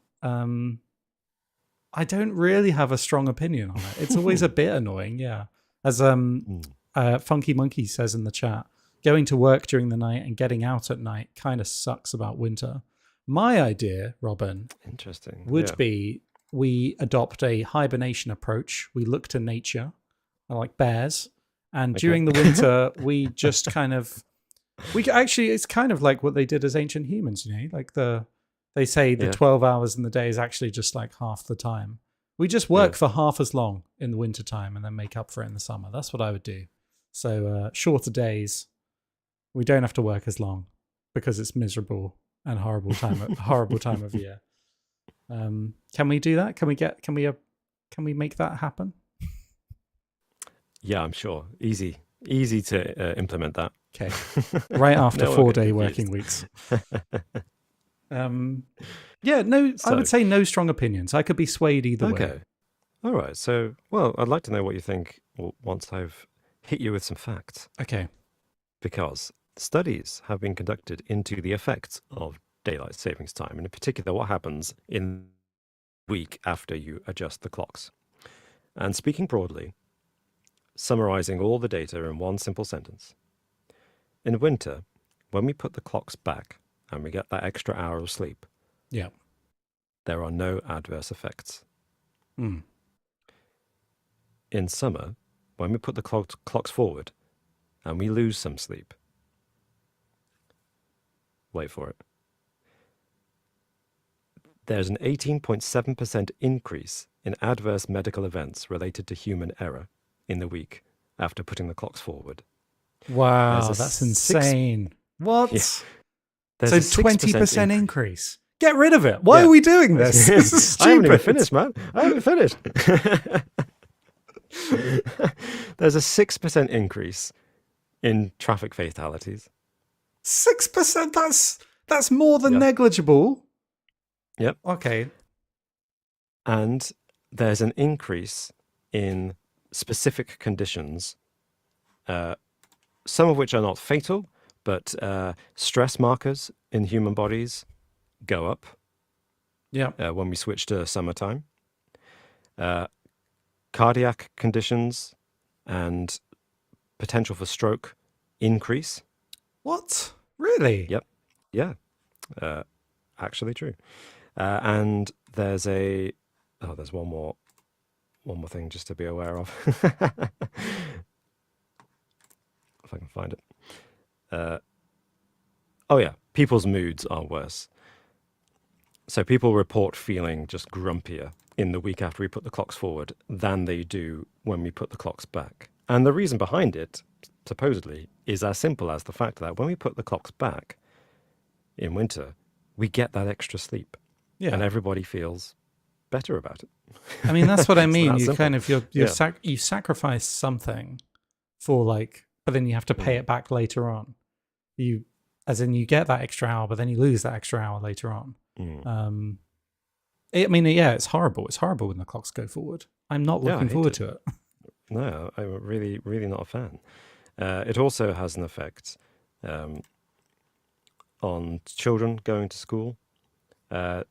I don't really have a strong opinion on it. It's always a bit annoying, yeah. As Funky Monkey says in the chat, going to work during the night and getting out at night kind of sucks about winter. My idea, Robin, would be we adopt a hibernation approach. We look to nature, like bears, and during the winter, we just kind of... it's kind of like what they did as ancient humans, like they say the 12 hours in the day is actually just like half the time. We just work for half as long in the winter time and then make up for it in the summer. That's what I would do. So shorter days, we don't have to work as long because it's miserable and horrible time of year. Can we do that? Can we make that happen? Yeah, I'm sure. Easy to implement that. Okay. Right after 4-day working weeks. I would say no strong opinions. I could be swayed either way. All right. So, well, I'd like to know what you think once I've hit you with some facts, Okay. because studies have been conducted into the effects of daylight savings time, and in particular, what happens in the week after you adjust the clocks. And speaking broadly, summarizing all the data in one simple sentence, in winter, when we put the clocks back and we get that extra hour of sleep, Yeah. there are no adverse effects. Mm. In summer, when we put the clocks forward and we lose some sleep, wait for it, there's an 18.7% increase in adverse medical events related to human error in the week after putting the clocks forward. There's Wow, a that's six, insane. yeah, What? there's So a 6% 20% increase. increase. Get rid of it. Why Yeah. are we doing this? This is I haven't even stupid. finished, man. I haven't finished. There's a 6% increase in traffic fatalities. 6%, that's more than Yeah. negligible. Yep. Okay. And there's an increase in specific conditions, some of which are not fatal, but stress markers in human bodies go up Yeah. when we switch to summertime. Cardiac conditions and potential for stroke increase. What? Really? Yep. Yeah. Uh, actually true. And there's one more thing just to be aware of. If I can find it. Oh yeah, people's moods are worse. So people report feeling just grumpier in the week after we put the clocks forward than they do when we put the clocks back. And the reason behind it, supposedly, is as simple as the fact that when we put the clocks back in winter, we get that extra sleep, and Yeah. everybody feels better about it. I mean, that's what I It's mean. that You simple. kind of Yeah. you sacrifice something for but then you have to pay it back later on. You as in you get that extra hour, but then you lose that extra hour later on. Mm. I mean, yeah, it's horrible. It's horrible when the clocks go forward. I'm not Yeah, I looking hate forward it. to it. No, I'm really, really not a fan. It also has an effect um, on children going to school. Uh,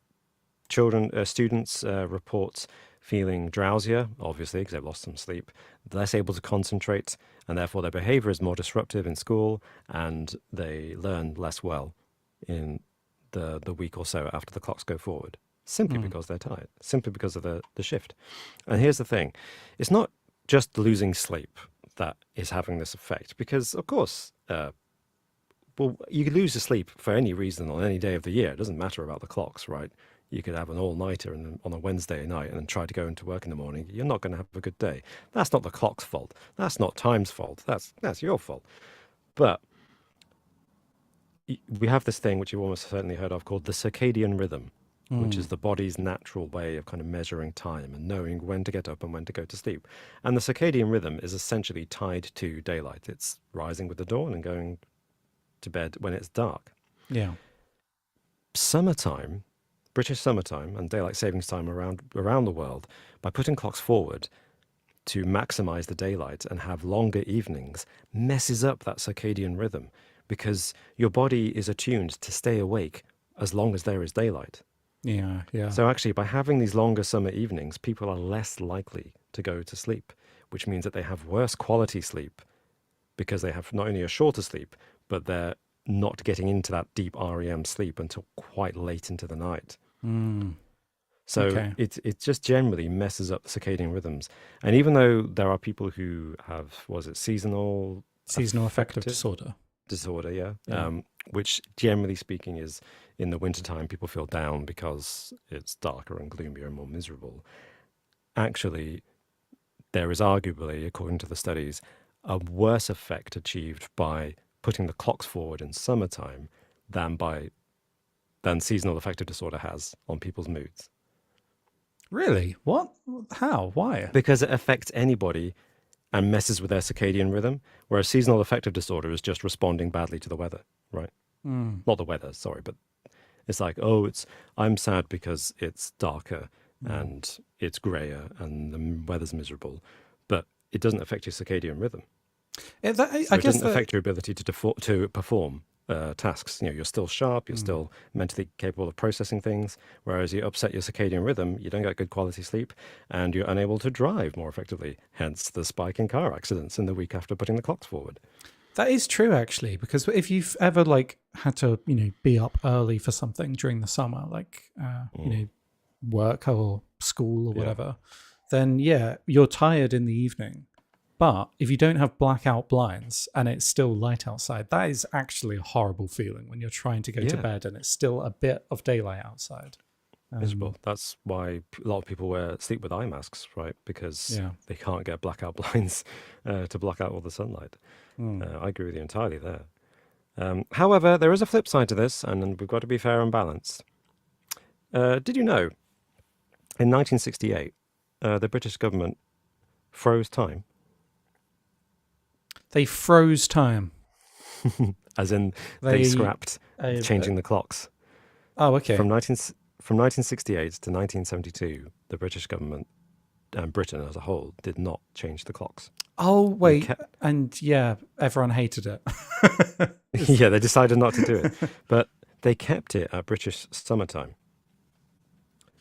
students report feeling drowsier, obviously, because they've lost some sleep, less able to concentrate, and therefore their behavior is more disruptive in school, and they learn less well in the week or so after the clocks go forward, simply because they're tired, simply because of the shift. And here's the thing, it's not just losing sleep that is having this effect, because, of course, well, you could lose your sleep for any reason on any day of the year. It doesn't matter about the clocks, right? You could have an all-nighter on a Wednesday night and then try to go into work in the morning. You're not going to have a good day. That's not the clock's fault. That's not time's fault. That's your fault. But we have this thing which you've almost certainly heard of called the circadian rhythm, which is the body's natural way of kind of measuring time and knowing when to get up and when to go to sleep. And the circadian rhythm is essentially tied to daylight. It's rising with the dawn and going to bed when it's dark. Yeah. Summertime, British summertime and daylight savings time around the world, by putting clocks forward to maximize the daylight and have longer evenings, messes up that circadian rhythm, because your body is attuned to stay awake as long as there is daylight. Yeah. Yeah. So actually, by having these longer summer evenings, people are less likely to go to sleep, which means that they have worse quality sleep because they have not only a shorter sleep, but they're not getting into that deep REM sleep until quite late into the night. So Okay. it just generally messes up the circadian rhythms. And even though there are people who have, was it seasonal Affective disorder, yeah, Yeah. which generally speaking is in the wintertime, people feel down because it's darker and gloomier and more miserable. Actually, there is arguably, according to the studies, a worse effect achieved by putting the clocks forward in summertime than seasonal affective disorder has on people's moods. Really? What? How? Why? Because it affects anybody and messes with their circadian rhythm, whereas seasonal affective disorder is just responding badly to the weather, right? Not the weather, sorry, but it's like, I'm sad because it's darker and it's grayer and the weather's miserable, but it doesn't affect your circadian rhythm. I So guess it doesn't affect your ability to perform tasks. You're still sharp, you're still mentally capable of processing things, whereas you upset your circadian rhythm, you don't get good quality sleep, and you're unable to drive more effectively, hence the spike in car accidents in the week after putting the clocks forward. that is true, actually, because if you've ever had to, be up early for something during the summer, work or school or whatever, then you're tired in the evening. But if you don't have blackout blinds and it's still light outside, that is actually a horrible feeling when you're trying to go to bed and it's still a bit of daylight outside. Miserable. That's why a lot of people sleep with eye masks, right? Because they can't get blackout blinds to block out all the sunlight. I agree with you entirely there. However, there is a flip side to this, and we've got to be fair and balanced. Did you know, in 1968, the British government froze time? They froze time. As in, they scrapped changing the clocks. Oh, okay. From 1968 to 1972, the British government and Britain as a whole did not change the clocks. Oh, wait. And everyone hated it. Yeah, they decided not to do it. But they kept it at British summertime.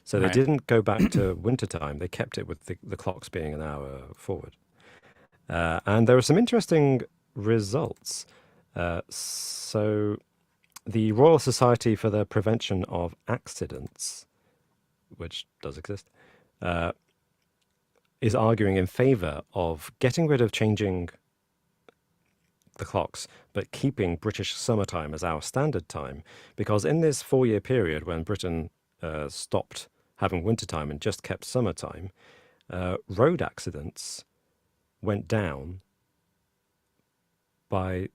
So they didn't go back to wintertime. They kept it with the clocks being an hour forward. And there were some interesting results. So the Royal Society for the Prevention of Accidents, which does exist, is arguing in favour of getting rid of changing the clocks, but keeping British summertime as our standard time. Because in this 4-year period when Britain stopped having wintertime and just kept summertime, road accidents went down by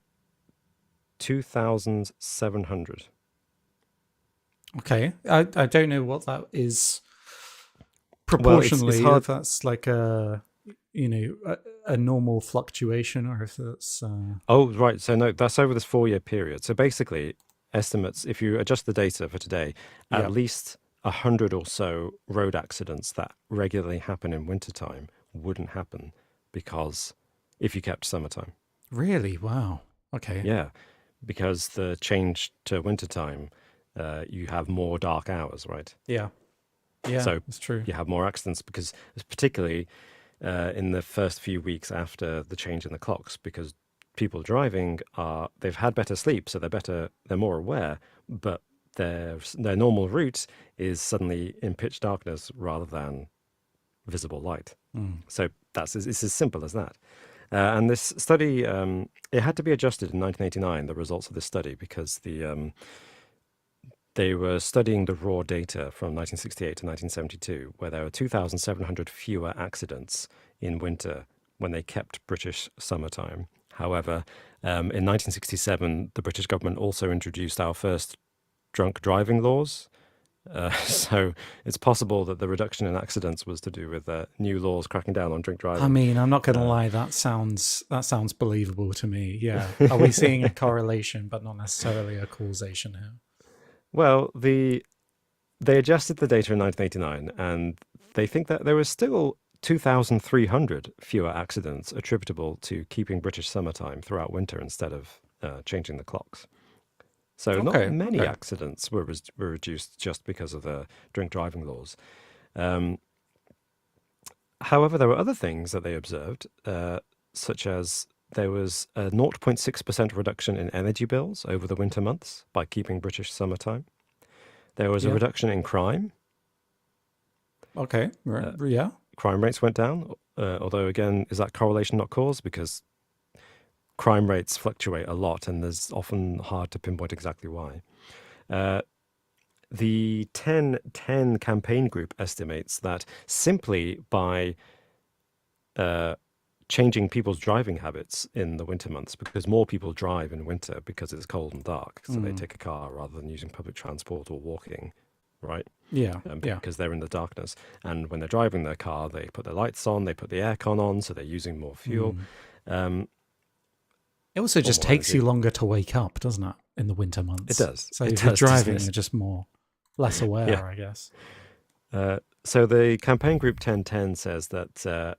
2,700. Okay. I don't know what that is proportionally. It's hard. If that's like a normal fluctuation, or if that's Oh, right. So no, that's over this 4-year period. So basically, estimates, if you adjust the data for today, at least 100 or so road accidents that regularly happen in wintertime wouldn't happen because if you kept summertime. Really? Wow. Okay. Yeah, because the change to wintertime, you have more dark hours, right? Yeah, So that's true. you have more accidents because particularly in the first few weeks after the change in the clocks, because people driving they've had better sleep, so they're more aware, but their normal route is suddenly in pitch darkness rather than visible light. So it's as simple as that. And this study, it had to be adjusted in 1989, the results of this study, because they were studying the raw data from 1968 to 1972, where there were 2,700 fewer accidents in winter when they kept British summertime. However, in 1967, the British government also introduced our first drunk driving laws. So it's possible that the reduction in accidents was to do with new laws cracking down on drink driving. I mean, I'm not going to lie. That sounds believable to me. Yeah. Are we seeing a correlation, but not necessarily a causation here? Well, they adjusted the data in 1989, and they think that there was still 2,300 fewer accidents attributable to keeping British summertime throughout winter instead of changing the clocks. So not many accidents were reduced just because of the drink driving laws. However, there were other things that they observed, such as there was a 0.6% reduction in energy bills over the winter months by keeping British summertime. There was a reduction in crime. Okay, yeah. Crime rates went down, although again, is that correlation not cause? Because crime rates fluctuate a lot, and there's often hard to pinpoint exactly why. The 10-10 campaign group estimates that simply by changing people's driving habits in the winter months, because more people drive in winter because it's cold and dark, so they take a car rather than using public transport or walking, right? Because they're in the darkness. And when they're driving their car, they put their lights on, they put the aircon on, so they're using more fuel. It also just takes you longer to wake up, doesn't it, in the winter months? It does. So if you're driving, you're just less aware, I guess. So the campaign group 1010 says that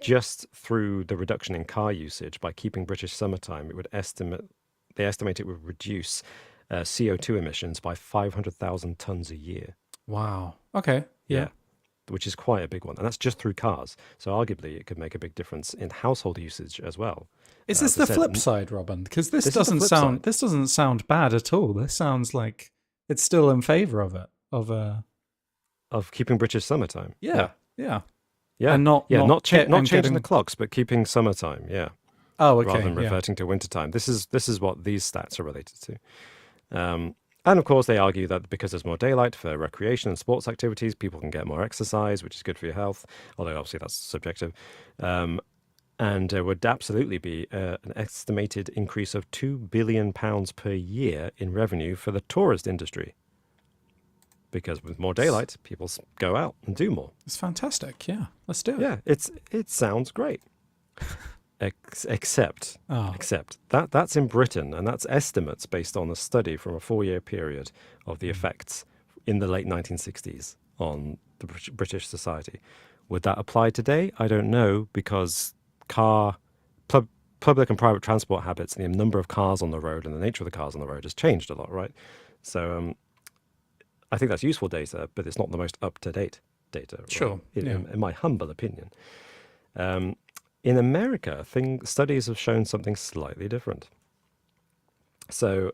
just through the reduction in car usage by keeping British summertime, they estimate it would reduce CO2 emissions by 500,000 tons a year. Wow. Okay. Yeah. Yeah, which is quite a big one, and that's just through cars. So arguably, it could make a big difference in household usage as well. Is this As I the said, flip side, Robin? Because this this is the doesn't flip sound side. this doesn't sound bad at all. This sounds like it's still in favor of it. Of keeping British summertime. Yeah. Yeah. Yeah, And not yeah, not get not and changing the getting. clocks, but keeping summertime. Yeah, Oh, rather okay. than Yeah. reverting to wintertime. This is what these stats are related to. And of course, they argue that because there's more daylight for recreation and sports activities, people can get more exercise, which is good for your health. Although obviously that's subjective. And there would absolutely be an estimated increase of £2 billion per year in revenue for the tourist industry. Because with more daylight, people go out and do more. It's fantastic. Yeah. Let's do it. Yeah, it sounds great. Except Oh. that's in Britain, and that's estimates based on a study from a 4-year period of the effects in the late 1960s on the British society. Would that apply today? I don't know, because public and private transport habits and the number of cars on the road and the nature of the cars on the road has changed a lot, right? So I think that's useful data, but it's not the most up-to-date data. Right? Sure. In my humble opinion. In America, studies have shown something slightly different. So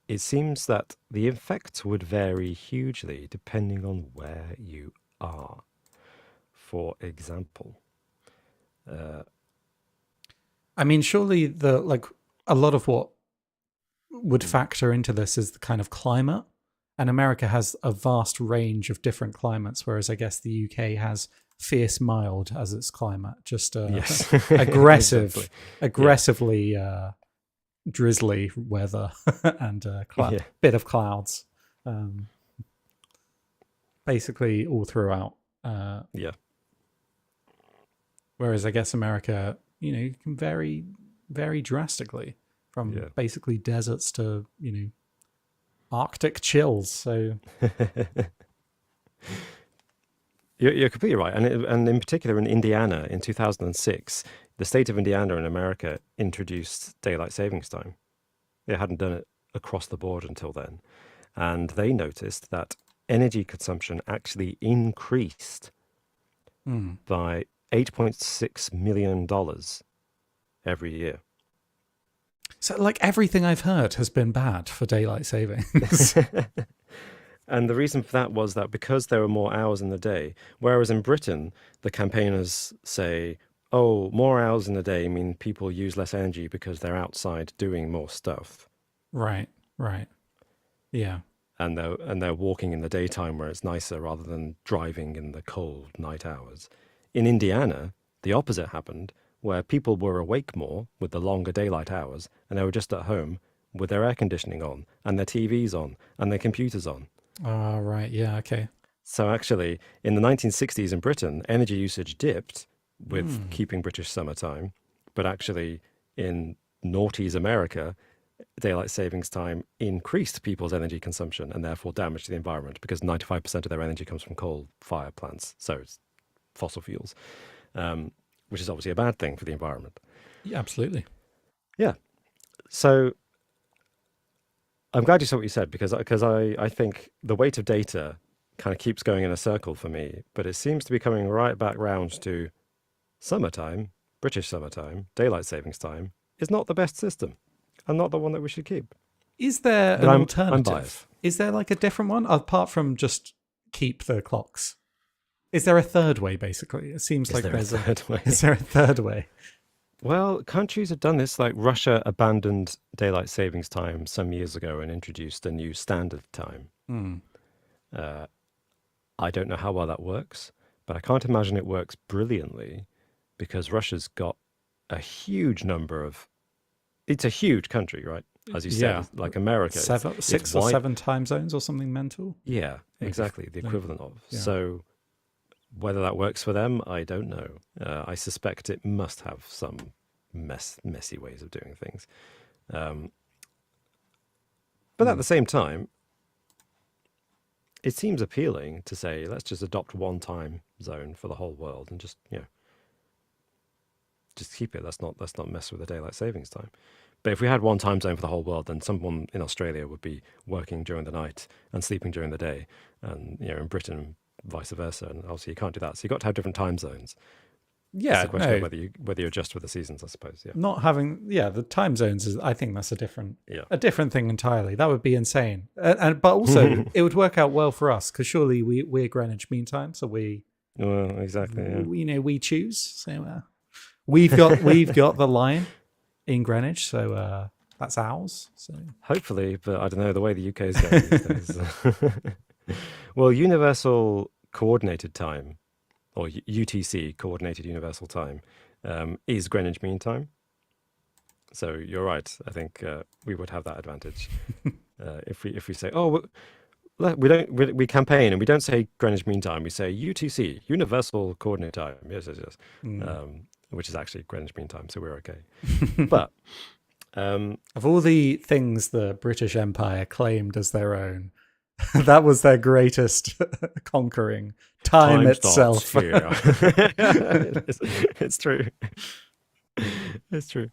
it seems that the effects would vary hugely depending on where you are. For example, I mean, surely a lot of what would factor into this is the kind of climate, and America has a vast range of different climates, whereas I guess the UK has fierce mild as its climate, just yes, aggressive, exactly. aggressively drizzly weather and bit of clouds, basically all throughout. Yeah. Whereas I guess America, can vary very drastically from basically deserts to Arctic chills. So. You're completely right. And in particular in Indiana in 2006, the state of Indiana in America introduced daylight savings time. They hadn't done it across the board until then. And they noticed that energy consumption actually increased by $8.6 million every year. So like everything I've heard has been bad for daylight savings. And the reason for that was that because there were more hours in the day, whereas in Britain, the campaigners say, oh, more hours in the day mean people use less energy because they're outside doing more stuff. Right. Yeah. And they're walking in the daytime where it's nicer rather than driving in the cold night hours. In Indiana, the opposite happened, where people were awake more with the longer daylight hours, and they were just at home with their air conditioning on, and their TVs on, and their computers on. Oh, right. Yeah. Okay. So actually, in the 1960s in Britain, energy usage dipped with keeping British summertime, but actually in noughties America, daylight savings time increased people's energy consumption and therefore damaged the environment because 95% of their energy comes from coal fire plants, so it's fossil fuels, which is obviously a bad thing for the environment. Yeah, absolutely. Yeah. So I'm glad you said what you said because I think the weight of data kind of keeps going in a circle for me, but it seems to be coming right back round to summertime, British summertime, daylight savings time is not the best system and not the one that we should keep. Is there But an I'm alternative? biased. Is there like a different one apart from just keep the clocks? Is there a third way, basically? It seems like there's a third way. Is there a third way? Well, countries have done this. Like Russia abandoned daylight savings time some years ago and introduced a new standard time. I don't know how well that works, but I can't imagine it works brilliantly because Russia's got a huge number of... It's a huge country, right? As you said, like America. Six or seven time zones or something mental? Yeah, exactly. The equivalent of. Yeah. So whether that works for them, I don't know. I suspect it must have some messy ways of doing things. But at the same time, it seems appealing to say, let's just adopt one time zone for the whole world and just, just keep it. Let's not mess with the daylight savings time. But if we had one time zone for the whole world, then someone in Australia would be working during the night and sleeping during the day, and in Britain, vice versa. And obviously, you can't do that. So you've got to have different time zones. It's Yeah, a question of whether you adjust with the seasons, I suppose. Yeah. not having the time zones is, I think that's a different Yeah. thing entirely. That would be insane. But also it would work out well for us because surely we're Greenwich Mean Time, so Well, exactly. Yeah. we choose. So we've got the line in Greenwich, so that's ours. So Hopefully, but I don't know the way the UK is going these days. Well, Universal Coordinated Time, or UTC, Coordinated Universal Time, is Greenwich Mean Time. So you're right. I think we would have that advantage if we say, oh, we campaign and we don't say Greenwich Mean Time. We say UTC, Universal Coordinated Time. Yes. Which is actually Greenwich Mean Time, so we're okay. But of all the things the British Empire claimed as their own, that was their greatest conquering. Time itself. starts here. It's true. It's true.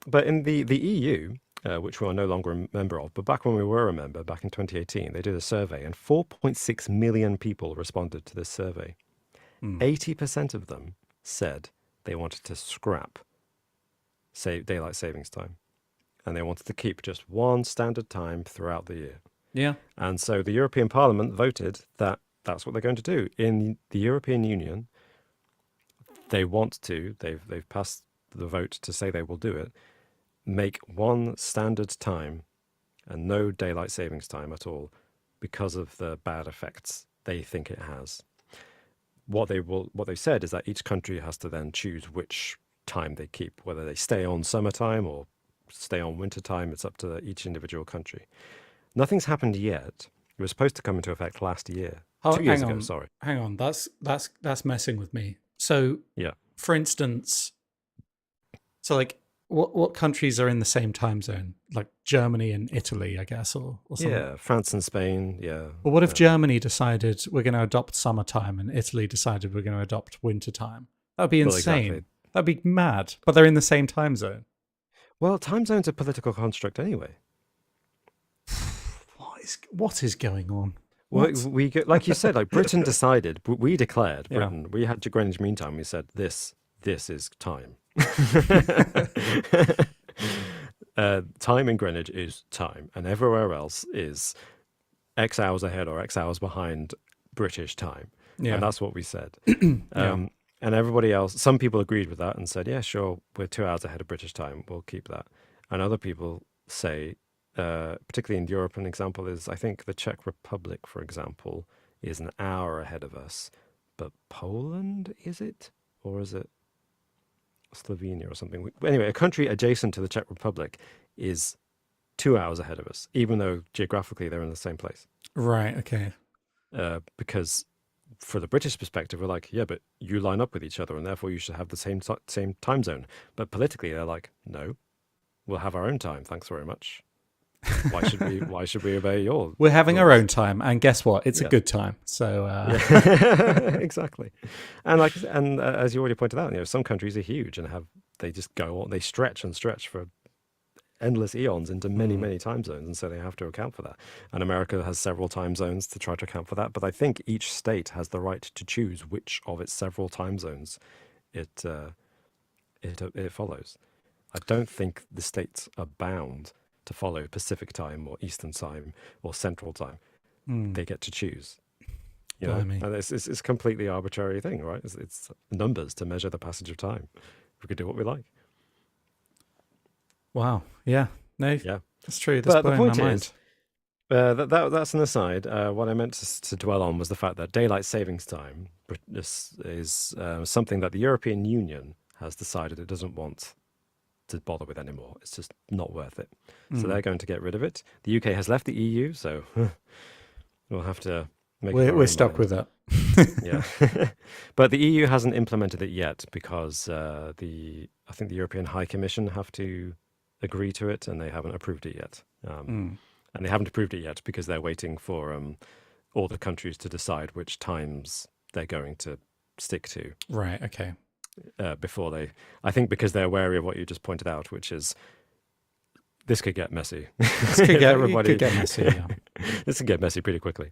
But in the EU, which we are no longer a member of, but back when we were a member, back in 2018, they did a survey and 4.6 million people responded to this survey. 80% of them said they wanted to scrap daylight savings time. And they wanted to keep just one standard time throughout the year. Yeah. And so the European Parliament voted that that's what they're going to do. In the European Union, they've passed the vote to say they will do it, make one standard time and no daylight savings time at all because of the bad effects they think it has. What they've said is that each country has to then choose which time they keep, whether they stay on summertime or stay on winter time. It's up to each individual country. Nothing's happened yet. It was supposed to come into effect last year. 2 years ago, sorry. Hang on, that's messing with me. So, Yeah. For instance, so like what countries are in the same time zone? Like Germany and Italy, I guess, or something. Yeah, France and Spain, yeah. Well, what if Germany decided we're going to adopt summertime and Italy decided we're going to adopt winter time? That would be insane. Exactly. That'd be mad. But they're in the same time zone. Well, time zone's a political construct anyway. What is going on? Well, like you said, like Britain decided, we declared, Britain, we had Greenwich Mean Time, we said, this is time. Time in Greenwich is time, and everywhere else is X hours ahead or X hours behind British time. Yeah. And that's what we said. And everybody else, some people agreed with that and said, yeah, sure, we're 2 hours ahead of British time, we'll keep that. And other people say, particularly in Europe, an example is, I think the Czech Republic, for example, is an hour ahead of us. But Poland, is it? Or is it Slovenia or something? Anyway, a country adjacent to the Czech Republic is 2 hours ahead of us, even though geographically they're in the same place. Right, okay. Because for the British perspective, we're like, yeah, but you line up with each other and therefore you should have the same time zone. But politically, they're like, no, we'll have our own time. Thanks very much. Why should we obey yours? We're having our own time, and guess what? It's a good time. So exactly. And as you already pointed out, some countries are huge and they just go on, they stretch and stretch for endless eons into many time zones, and so they have to account for that. And America has several time zones to try to account for that, but I think each state has the right to choose which of its several time zones it follows. I don't think the states are bound to follow Pacific time or Eastern time or Central time. They get to choose. And it's a completely arbitrary thing, right? It's numbers to measure the passage of time. We could do what we like. Wow. Yeah. No. Yeah. That's true. But the point is, that's an aside. What I meant to dwell on was the fact that daylight savings time is something that the European Union has decided it doesn't want to bother with anymore. It's just not worth it. So they're going to get rid of it. The UK has left the EU, so we'll have to make we're stuck with that. Yeah. But the EU hasn't implemented it yet because I think the European High Commission have to agree to it, and they haven't approved it yet. And they haven't approved it yet because they're waiting for all the countries to decide which times they're going to stick to Right. Okay. before they. I think because they're wary of what you just pointed out, which is this could get messy. This could get it could get messy. Yeah. This could get messy pretty quickly.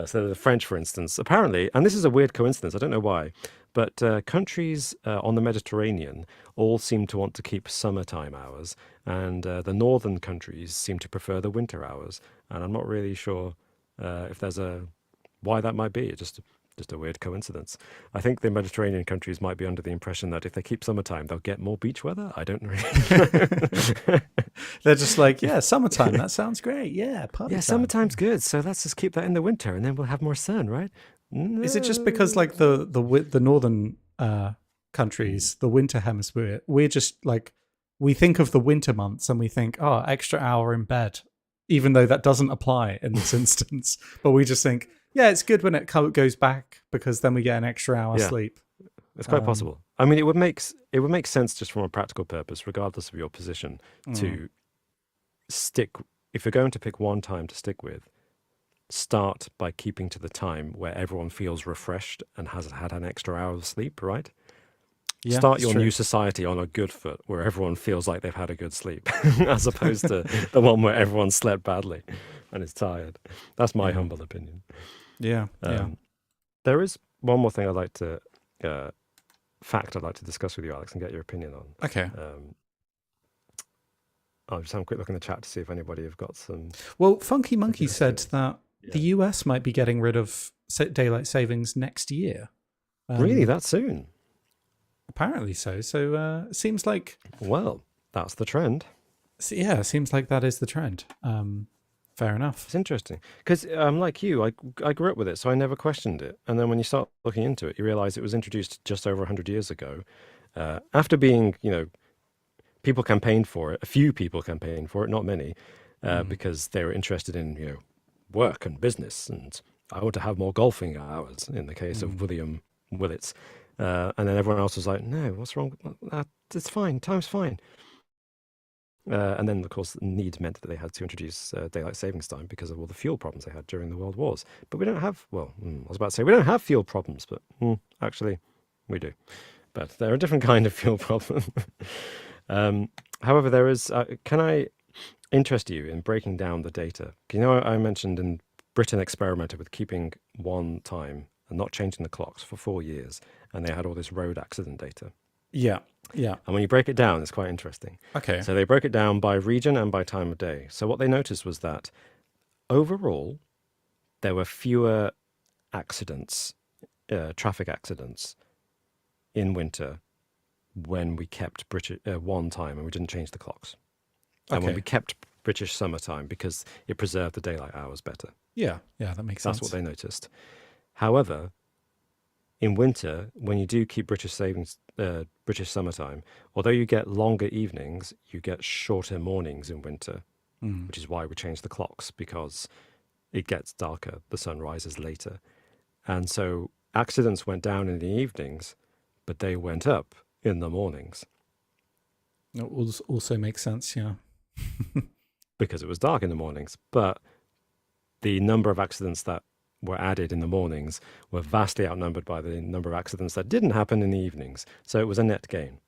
So the French, for instance, apparently, and this is a weird coincidence, I don't know why, but countries on the Mediterranean all seem to want to keep summertime hours, and the northern countries seem to prefer the winter hours. And I'm not really sure if there's a why that might be. It's just a weird coincidence. I think the Mediterranean countries might be under the impression that if they keep summertime, they'll get more beach weather. I don't really know. They're just like, yeah, summertime. That sounds great. Yeah, party Yeah, time. summertime's good, so let's just keep that in the winter, and then we'll have more sun, right? Is it just because like the northern countries, the winter hemisphere, we're just like we think of the winter months and we think, oh, extra hour in bed, even though that doesn't apply in this instance. But we just think, yeah, it's good when it goes back because then we get an extra hour sleep. It's quite possible. I mean, it would make sense just from a practical purpose, regardless of your position, to stick. If you're going to pick one time to stick with, start by keeping to the time where everyone feels refreshed and has had an extra hour of sleep, right? Yeah, Start your new society on a good foot where everyone feels like they've had a good sleep, as opposed to the one where everyone slept badly and is tired. That's my humble opinion. Yeah, There is one more thing I'd like to fact I'd like to discuss with you, Alex, and get your opinion on. Okay. I'll just have a quick look in the chat to see if anybody have got some. Well, Funky Monkey said that the US might be getting rid of daylight savings next year. Really, that soon? Apparently so. So it seems like. Well, that's the trend. Yeah, it seems like that is the trend. Fair enough. It's interesting because, like you, I grew up with it, so I never questioned it. And then when you start looking into it, you realize it was introduced just over 100 years ago. After being, people campaigned for it. A few people campaigned for it, not many, because they were interested in, work and business. And I want to have more golfing hours in the case of William Willits. And then everyone else was like, no, what's wrong? It's fine. Time's fine. And then, of course, need meant that they had to introduce daylight savings time because of all the fuel problems they had during the world wars. But we don't have, I was about to say, we don't have fuel problems, but actually, we do. But they're a different kind of fuel problem. However, there is, can I interest you in breaking down the data? I mentioned in Britain experimented with keeping one time and not changing the clocks for 4 years, and they had all this road accident data. Yeah. Yeah. And when you break it down, it's quite interesting. Okay. So they broke it down by region and by time of day. So what they noticed was that overall, there were fewer accidents, traffic accidents in winter when we kept British one time and we didn't change the clocks. And when we kept British summertime because it preserved the daylight hours better. Yeah. Yeah, that makes sense. That's what they noticed. However, in winter, when you do keep British summertime, although you get longer evenings, you get shorter mornings in winter, which is why we change the clocks, because it gets darker, the sun rises later. And so accidents went down in the evenings, but they went up in the mornings. It also makes sense, yeah. Because it was dark in the mornings. But the number of accidents that were added in the mornings were vastly outnumbered by the number of accidents that didn't happen in the evenings. So it was a net gain.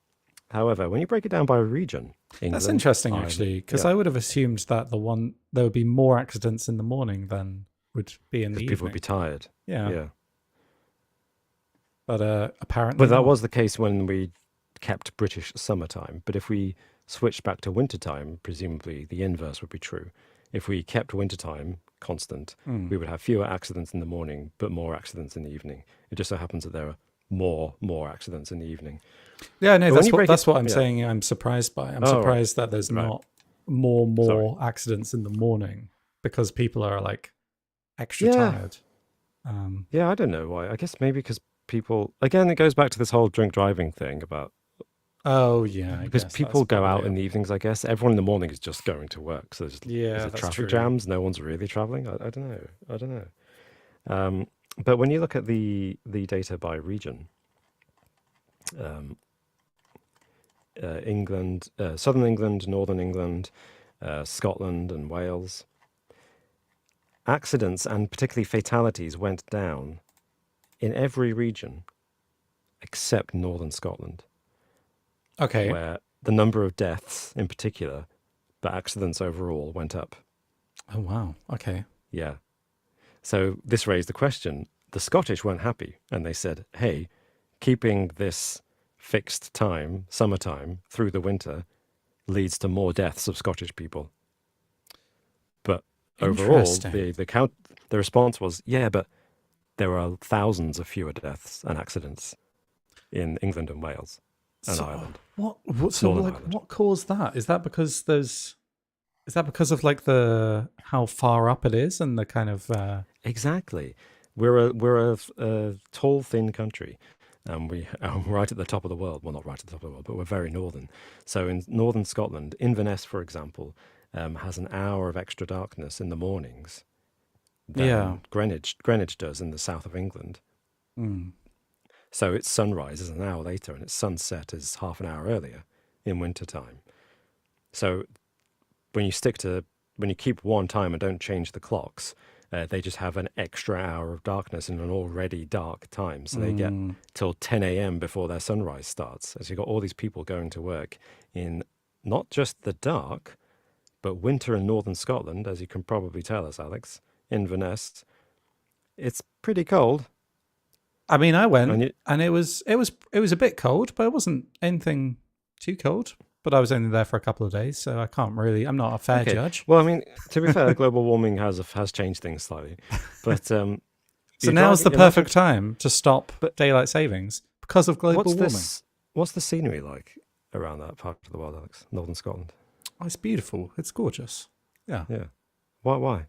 However, when you break it down by region, England, that's interesting actually, because I would have assumed that there would be more accidents in the morning than would be in the evening. People would be tired. Yeah. But apparently, but that was the case when we kept British summertime. But if we switched back to wintertime, presumably the inverse would be true. If we kept wintertime constant, we would have fewer accidents in the morning, but more accidents in the evening. It just so happens that there are more accidents in the evening. Yeah, no, that's what I'm saying. I'm surprised by. I'm surprised that there's not more accidents in the morning because people are like extra tired. I don't know why. I guess maybe because people, again, it goes back to this whole drink driving thing about. Oh yeah, because people go out in the evenings. I guess everyone in the morning is just going to work, so there's traffic jams. No one's really traveling. I don't know. But when you look at the data by region, England, southern England, northern England, Scotland, and Wales, accidents and particularly fatalities went down in every region except northern Scotland, Okay. where the number of deaths in particular, but accidents overall went up. Oh, wow. Okay. Yeah. So this raised the question. The Scottish weren't happy and they said, hey, keeping this fixed time, summertime, through the winter leads to more deaths of Scottish people. But overall, Interesting. the response was, yeah, but there are thousands of fewer deaths and accidents in England and Wales and So Ireland, so Northern like Ireland. what caused that? Is that because of like the how far up it is and the kind of Exactly. We're a tall, thin country, and we are right at the top of the world. Well, not right at the top of the world, but we're very northern. So in northern Scotland, Inverness, for example, has an hour of extra darkness in the mornings yeah. than Greenwich does in the south of England. Mm. So its sunrise is an hour later, and its sunset is half an hour earlier in wintertime. So when you keep one time and don't change the clocks, they just have an extra hour of darkness in an already dark time. So they get Mm. till 10 a.m. before their sunrise starts. So you've got all these people going to work in not just the dark, but winter in northern Scotland, as you can probably tell us, Alex, Inverness. It's pretty cold. I mean, I And went you, and it was a bit cold, but it wasn't anything too cold. But I was only there for a couple of days, so I'm not a fair okay, judge. well, I mean, to be fair, global warming has changed things slightly, but So you now's drive. the Imagine, perfect time to stop but daylight savings because of global what's warming. this? What's the scenery like around that part of the world, Alex? Northern Scotland. Oh, it's beautiful. It's gorgeous. Yeah. Yeah. Why? Why?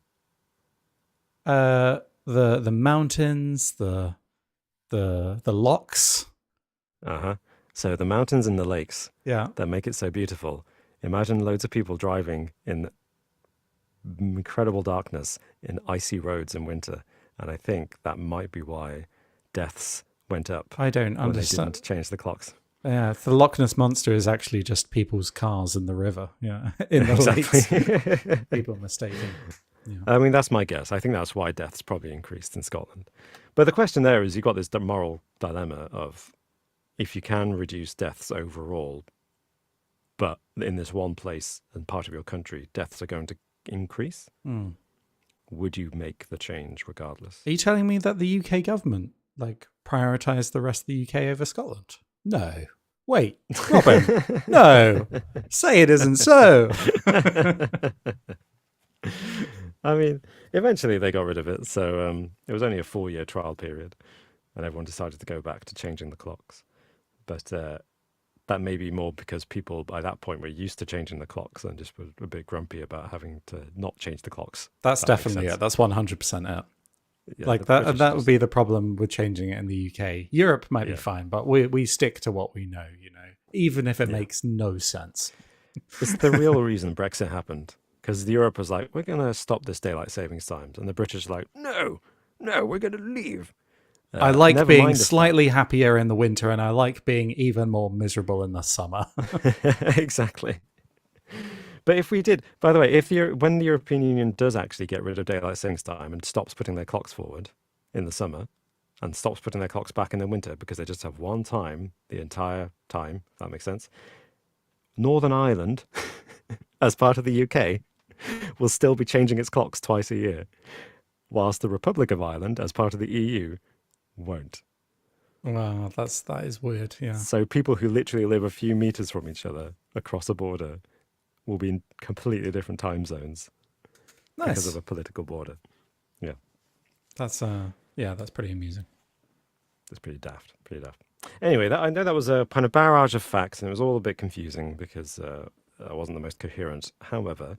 The mountains, the lochs. Uh huh. So the mountains and the lakes Yeah. that make it so beautiful. Imagine loads of people driving in incredible darkness in icy roads in winter, and I think that might be why deaths went up I don't when they understand. didn't change the clocks. Yeah, the Loch Ness monster is actually just people's cars in the river. Yeah, in the lakes. Exactly. People mistaking. Yeah. I mean, that's my guess. I think that's why deaths probably increased in Scotland. But the question there is, you've got this moral dilemma of if you can reduce deaths overall, but in this one place and part of your country, deaths are going to increase, Mm. would you make the change regardless? Are you telling me that the UK government like prioritized the rest of the UK over Scotland? No. Wait, Robin. No. Say it isn't so. I mean, eventually they got rid of it. So it was only a 4-year trial period, and everyone decided to go back to changing the clocks. But that may be more because people by that point were used to changing the clocks and just were a bit grumpy about having to not change the clocks. That's That makes definitely sense. it. That's 100% it. Yeah, Like the that British that would just, be the problem with changing it in the UK. Europe might be yeah, fine, but we stick to what we know, even if it yeah. makes no sense. It's the real reason Brexit happened. Because Europe was like, we're going to stop this daylight savings times. And the British are like, no, we're going to leave. I like Never being mind the fact. slightly happier in the winter and I like being even more miserable in the summer. Exactly. But if we did, by the way, when the European Union does actually get rid of daylight savings time and stops putting their clocks forward in the summer and stops putting their clocks back in the winter because they just have one time the entire time, if that makes sense, Northern Ireland, as part of the UK, will still be changing its clocks twice a year, whilst the Republic of Ireland, as part of the EU, won't. Wow, that is weird. Yeah. So people who literally live a few meters from each other across a border will be in completely different time zones because of Nice. a political border. Yeah, That's that's pretty amusing. it's pretty daft. Pretty daft. Anyway, I know that was a kind of barrage of facts, and it was all a bit confusing because I wasn't the most coherent. However,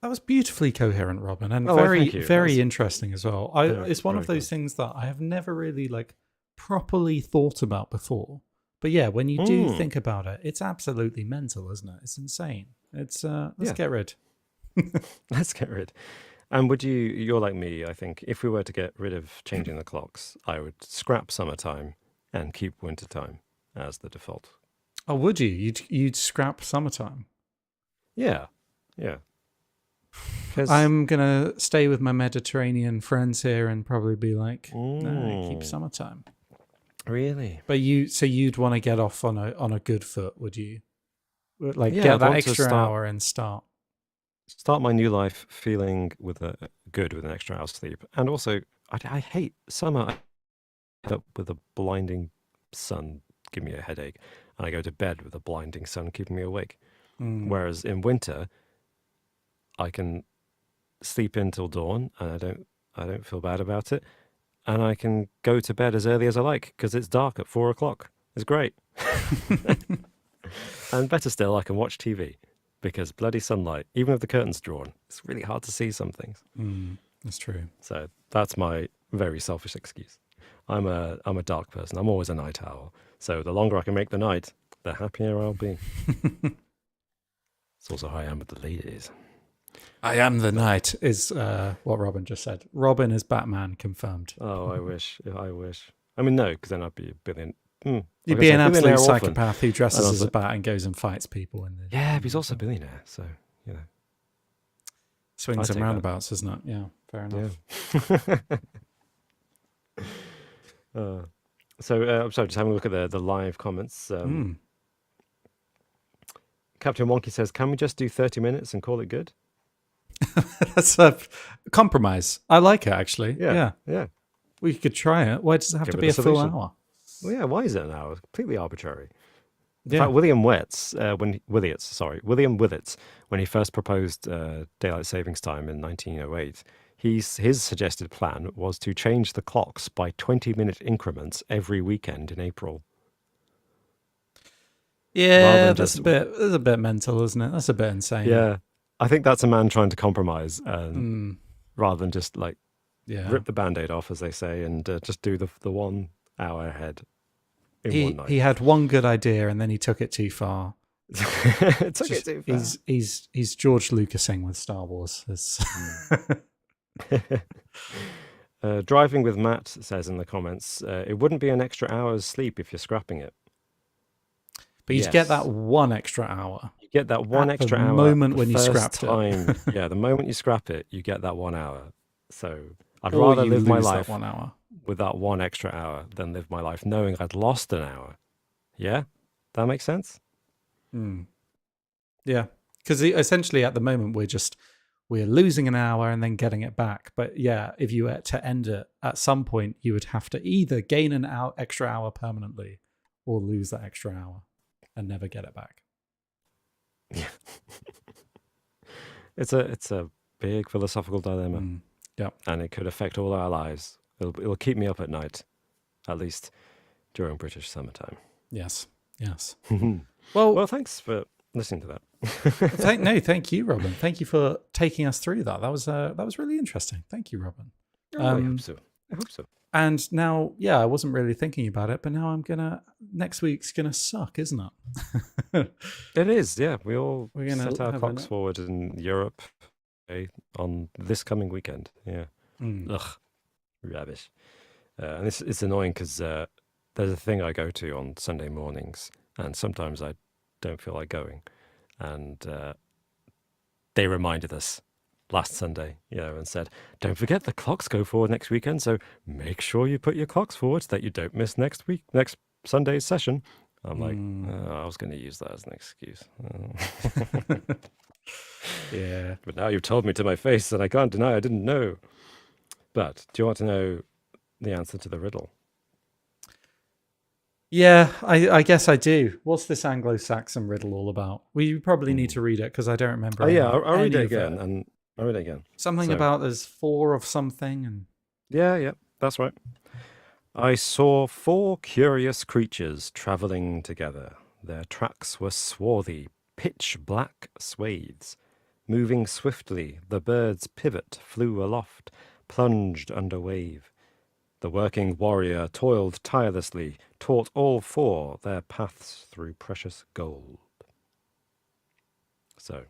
That was beautifully coherent, Robin, and oh, well, very thank you. That very was interesting as well. very, It's one of very those things that I have never really like properly thought about before. But yeah, when you do good. think about it, it's absolutely mental, isn't it? It's insane. It's let's Yeah, get rid. let's get rid. And would you're like me, I think, if we were to get rid of changing the clocks, I would scrap summertime and keep wintertime as the default. Oh, would you? You'd scrap summertime. Yeah, yeah. because I'm gonna stay with my Mediterranean friends here and probably be like, no, keep summertime. Really? But you'd want to get off on a good foot, would you? Like Yeah, get I'd that want to extra hour and start. start my new life feeling with an extra hour's sleep. And also, I hate summer. I get up with a blinding sun, give me a headache, and I go to bed with a blinding sun keeping me awake. Whereas in winter, I can sleep in till dawn, and I don't feel bad about it, and I can go to bed as early as I like because it's dark at 4 o'clock. It's great. And better still, I can watch TV because bloody sunlight, even with the curtains drawn, it's really hard to see some things. That's true. So that's my very selfish excuse. I'm a dark person. I'm always a night owl. So the longer I can make the night, the happier I'll be. It's also how I am with the ladies. I am the night is what Robin just said. Robin is Batman confirmed. Oh, I wish. I wish. I mean, no, because then I'd be a billion. You'd be an absolute billionaire psychopath who dresses And as a also- bat and goes and fights people. Yeah, but he's also a billionaire, so swings I'd and take that. roundabouts, isn't it? Yeah, fair enough. Yeah. I'm sorry, just having a look at the live comments. Captain Wonky says, "Can we just do 30 minutes and call it good?" That's a compromise. I like it actually. Yeah. We could try it. Why does it have Give to it be a a full solution. hour? Well, yeah. Why is it an hour? It's completely arbitrary. In Yeah. fact, William Willits, when he first proposed daylight savings time in 1908, his suggested plan was to change the clocks by 20-minute increments every weekend in April. Yeah, than that's just- that's a bit mental, isn't it? That's a bit insane. Yeah, I think that's a man trying to compromise, rather than just like Yeah. rip the band-aid off, as they say, and just do the 1 hour ahead in one night. He had one good idea and then he took it too far. It took it too far. He's George Lucasing with Star Wars. Driving with Matt says in the comments, it wouldn't be an extra hour's sleep if you're scrapping it. But you get that one extra hour. You get that one At extra the hour. moment the when you first scrapped it. time. Yeah, the moment you scrap it, you get that 1 hour. So I'd Or rather you live my lose that life 1 hour. with that one extra hour than live my life knowing I'd lost an hour. Yeah? That makes sense? Yeah, because essentially at the moment we're losing an hour and then getting it back. But yeah, if you were to end it at some point, you would have to either gain an extra hour permanently or lose that extra hour and never get it back. Yeah. It's a big philosophical dilemma. Yeah, and it could affect all our lives. It'll keep me up at night, at least during British summertime. yes. Well, thanks for listening to that. Thank you, Robin. Thank you for taking us through that. That was really interesting. Thank you, Robin. I hope so. And now, yeah, I wasn't really thinking about it, but now next week's gonna suck, isn't it? It is, yeah. We're gonna set our have clocks forward in Europe on this coming weekend. Yeah. Ugh, rubbish. And it's annoying because there's a thing I go to on Sunday mornings, and sometimes I don't feel like going. And they reminded us last Sunday, and said, don't forget the clocks go forward next weekend, so make sure you put your clocks forward so that you don't miss next Sunday's session. I'm like, I was going to use that as an excuse. Yeah. But now you've told me to my face and I can't deny I didn't know. But do you want to know the answer to the riddle? Yeah, I guess I do. What's this Anglo-Saxon riddle all about? We probably need to read it because I don't remember. Oh yeah, I'll read any it of again. And I'll read it again. Something about there's 4 of something and Yeah, that's right. I saw 4 curious creatures travelling together. Their tracks were swarthy, pitch-black swathes. Moving swiftly, the bird's pivot flew aloft, plunged under wave. The working warrior toiled tirelessly, taught all 4 their paths through precious gold. So,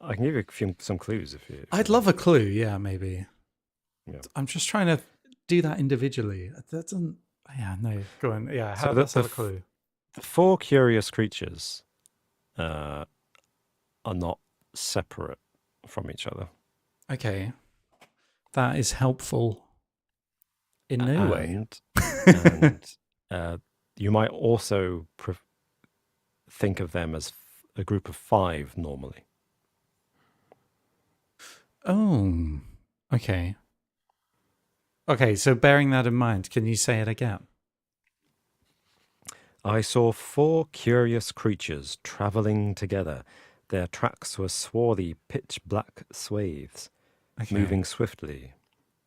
I can give you some clues if you... I'd love a clue. Yeah, maybe. Yeah. I'm just trying to do that individually. That doesn't. Yeah, no. Go on. Yeah, So let's have a clue. The 4 curious creatures are not separate from each other. Okay. That is helpful in no way. And you might also think of them as a group of 5 normally. Oh, okay. Okay, so bearing that in mind, can you say it again? I saw 4 curious creatures travelling together. Their tracks were swarthy, pitch-black swathes, Okay. moving swiftly.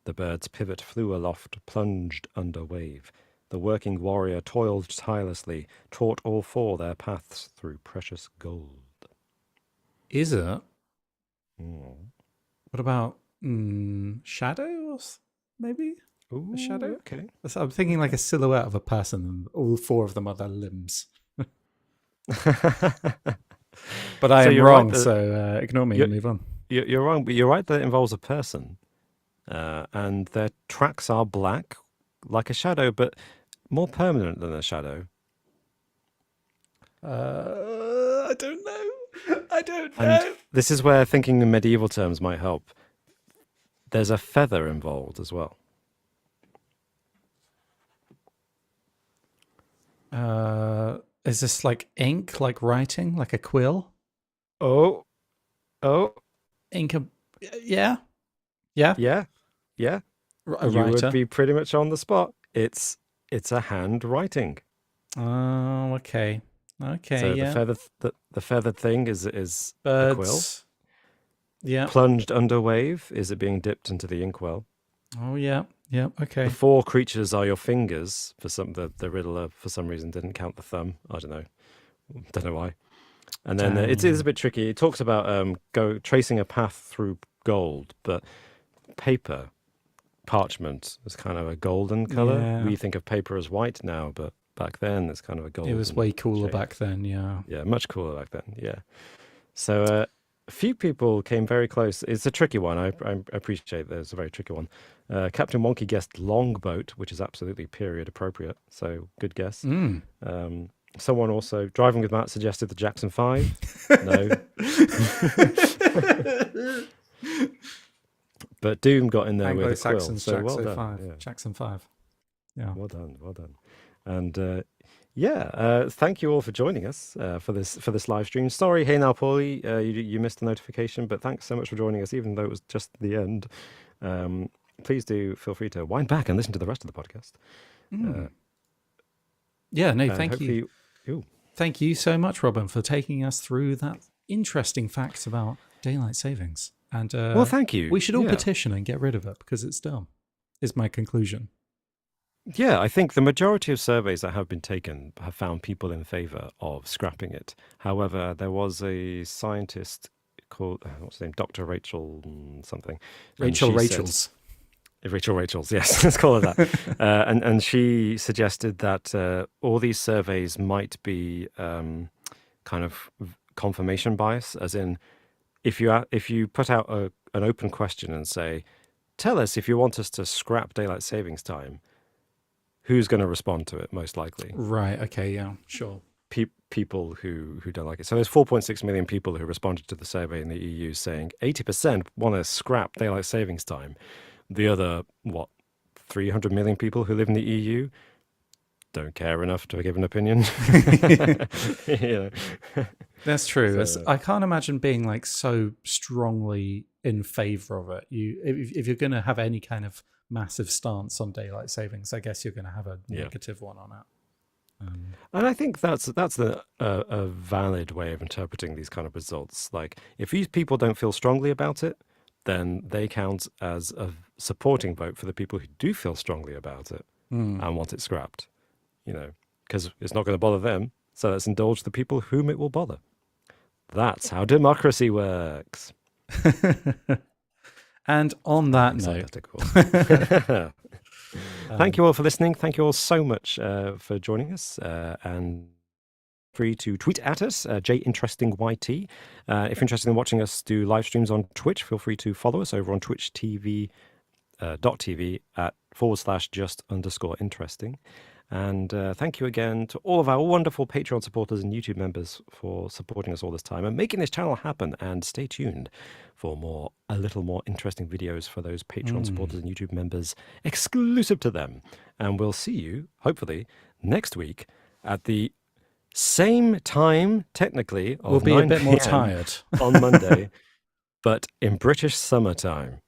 The bird's pivot flew aloft, plunged under wave. The working warrior toiled tirelessly, taught all 4 their paths through precious gold. Is it? Mm. What about shadows? Maybe Ooh, a shadow? Okay. So I'm thinking like a silhouette of a person, and all 4 of them are their limbs. But I So am you're wrong, right so ignore me and move on. You're wrong, but you're right that it involves a person. And their tracks are black, like a shadow, but more permanent than a shadow. I don't know. I don't And know. this is where thinking in medieval terms might help. There's a feather involved as well. Is this like ink, like writing, like a quill? Oh, Ink, yeah, yeah. yeah. A You would writer. be pretty much on the spot. It's a handwriting. Oh, okay. Okay, So yeah. the feathered thing is a quill. Birds. Yeah. Plunged under wave is it being dipped into the inkwell. Oh, yeah. Yeah. Okay. The 4 creatures are your fingers. For some, the Riddler for some reason didn't count the thumb. I don't know why. And then it is a bit tricky. It talks about tracing a path through gold, but paper, parchment, is kind of a golden color. Yeah. We think of paper as white now, but back then it's kind of a golden. It was way cooler shade. back then. Yeah. Yeah, much cooler back then. Yeah. So a few people came very close. It's a tricky one. I appreciate that it's a very tricky one. Captain Wonky guessed longboat, which is absolutely period appropriate. So good guess. Someone also, Driving with Matt, suggested the Jackson 5. No. But Doom got in there with a quill. So Jackson well done. 5. Yeah. Jackson 5. Yeah. Well done. And thank you all for joining us for this live stream. Sorry, hey now, Paulie, you missed the notification, but thanks so much for joining us, even though it was just the end. Please do feel free to wind back and listen to the rest of the podcast. Thank you. Thank you so much, Robin, for taking us through that interesting facts about daylight savings. And well, thank you. We should all petition and get rid of it because it's dumb, is my conclusion. Yeah, I think the majority of surveys that have been taken have found people in favor of scrapping it. However, there was a scientist called, what's her name, Dr. Rachel something. Rachel's. Rachel's, yes, let's call her that. And she suggested that all these surveys might be kind of confirmation bias, as in if you put out an open question and say, tell us if you want us to scrap daylight savings time, who's going to respond to it most likely? Right, okay, yeah, sure. People who don't like it. So there's 4.6 million people who responded to the survey in the EU saying 80% want to scrap daylight savings time. The other, 300 million people who live in the EU don't care enough to give an opinion. That's true. So, I can't imagine being like so strongly in favor of it. If you're going to have any kind of massive stance on daylight savings, I guess you're going to have a negative one on it. And I think that's a valid way of interpreting these kind of results. Like, if these people don't feel strongly about it, then they count as a supporting vote for the people who do feel strongly about it and want it scrapped. Because it's not going to bother them. So let's indulge the people whom it will bother. That's how democracy works. And on that note, thank you all for listening. Thank you all so much for joining us. And free to tweet at us, JInterestingYT. If you're interested in watching us do live streams on Twitch, feel free to follow us over on twitch.tv at /just_interesting. And thank you again to all of our wonderful Patreon supporters and YouTube members for supporting us all this time and making this channel happen. And stay tuned for a little more interesting videos for those Patreon supporters and YouTube members exclusive to them. And we'll see you, hopefully, next week at the same time, technically, of We'll be 9 a bit more p.m. tired on Monday, but in British summertime.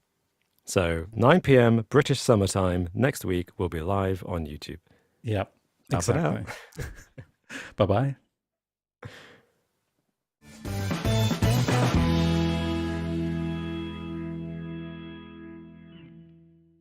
So 9 p.m. British summertime next week, we'll be live on YouTube. Yep, Exactly. Bye-bye.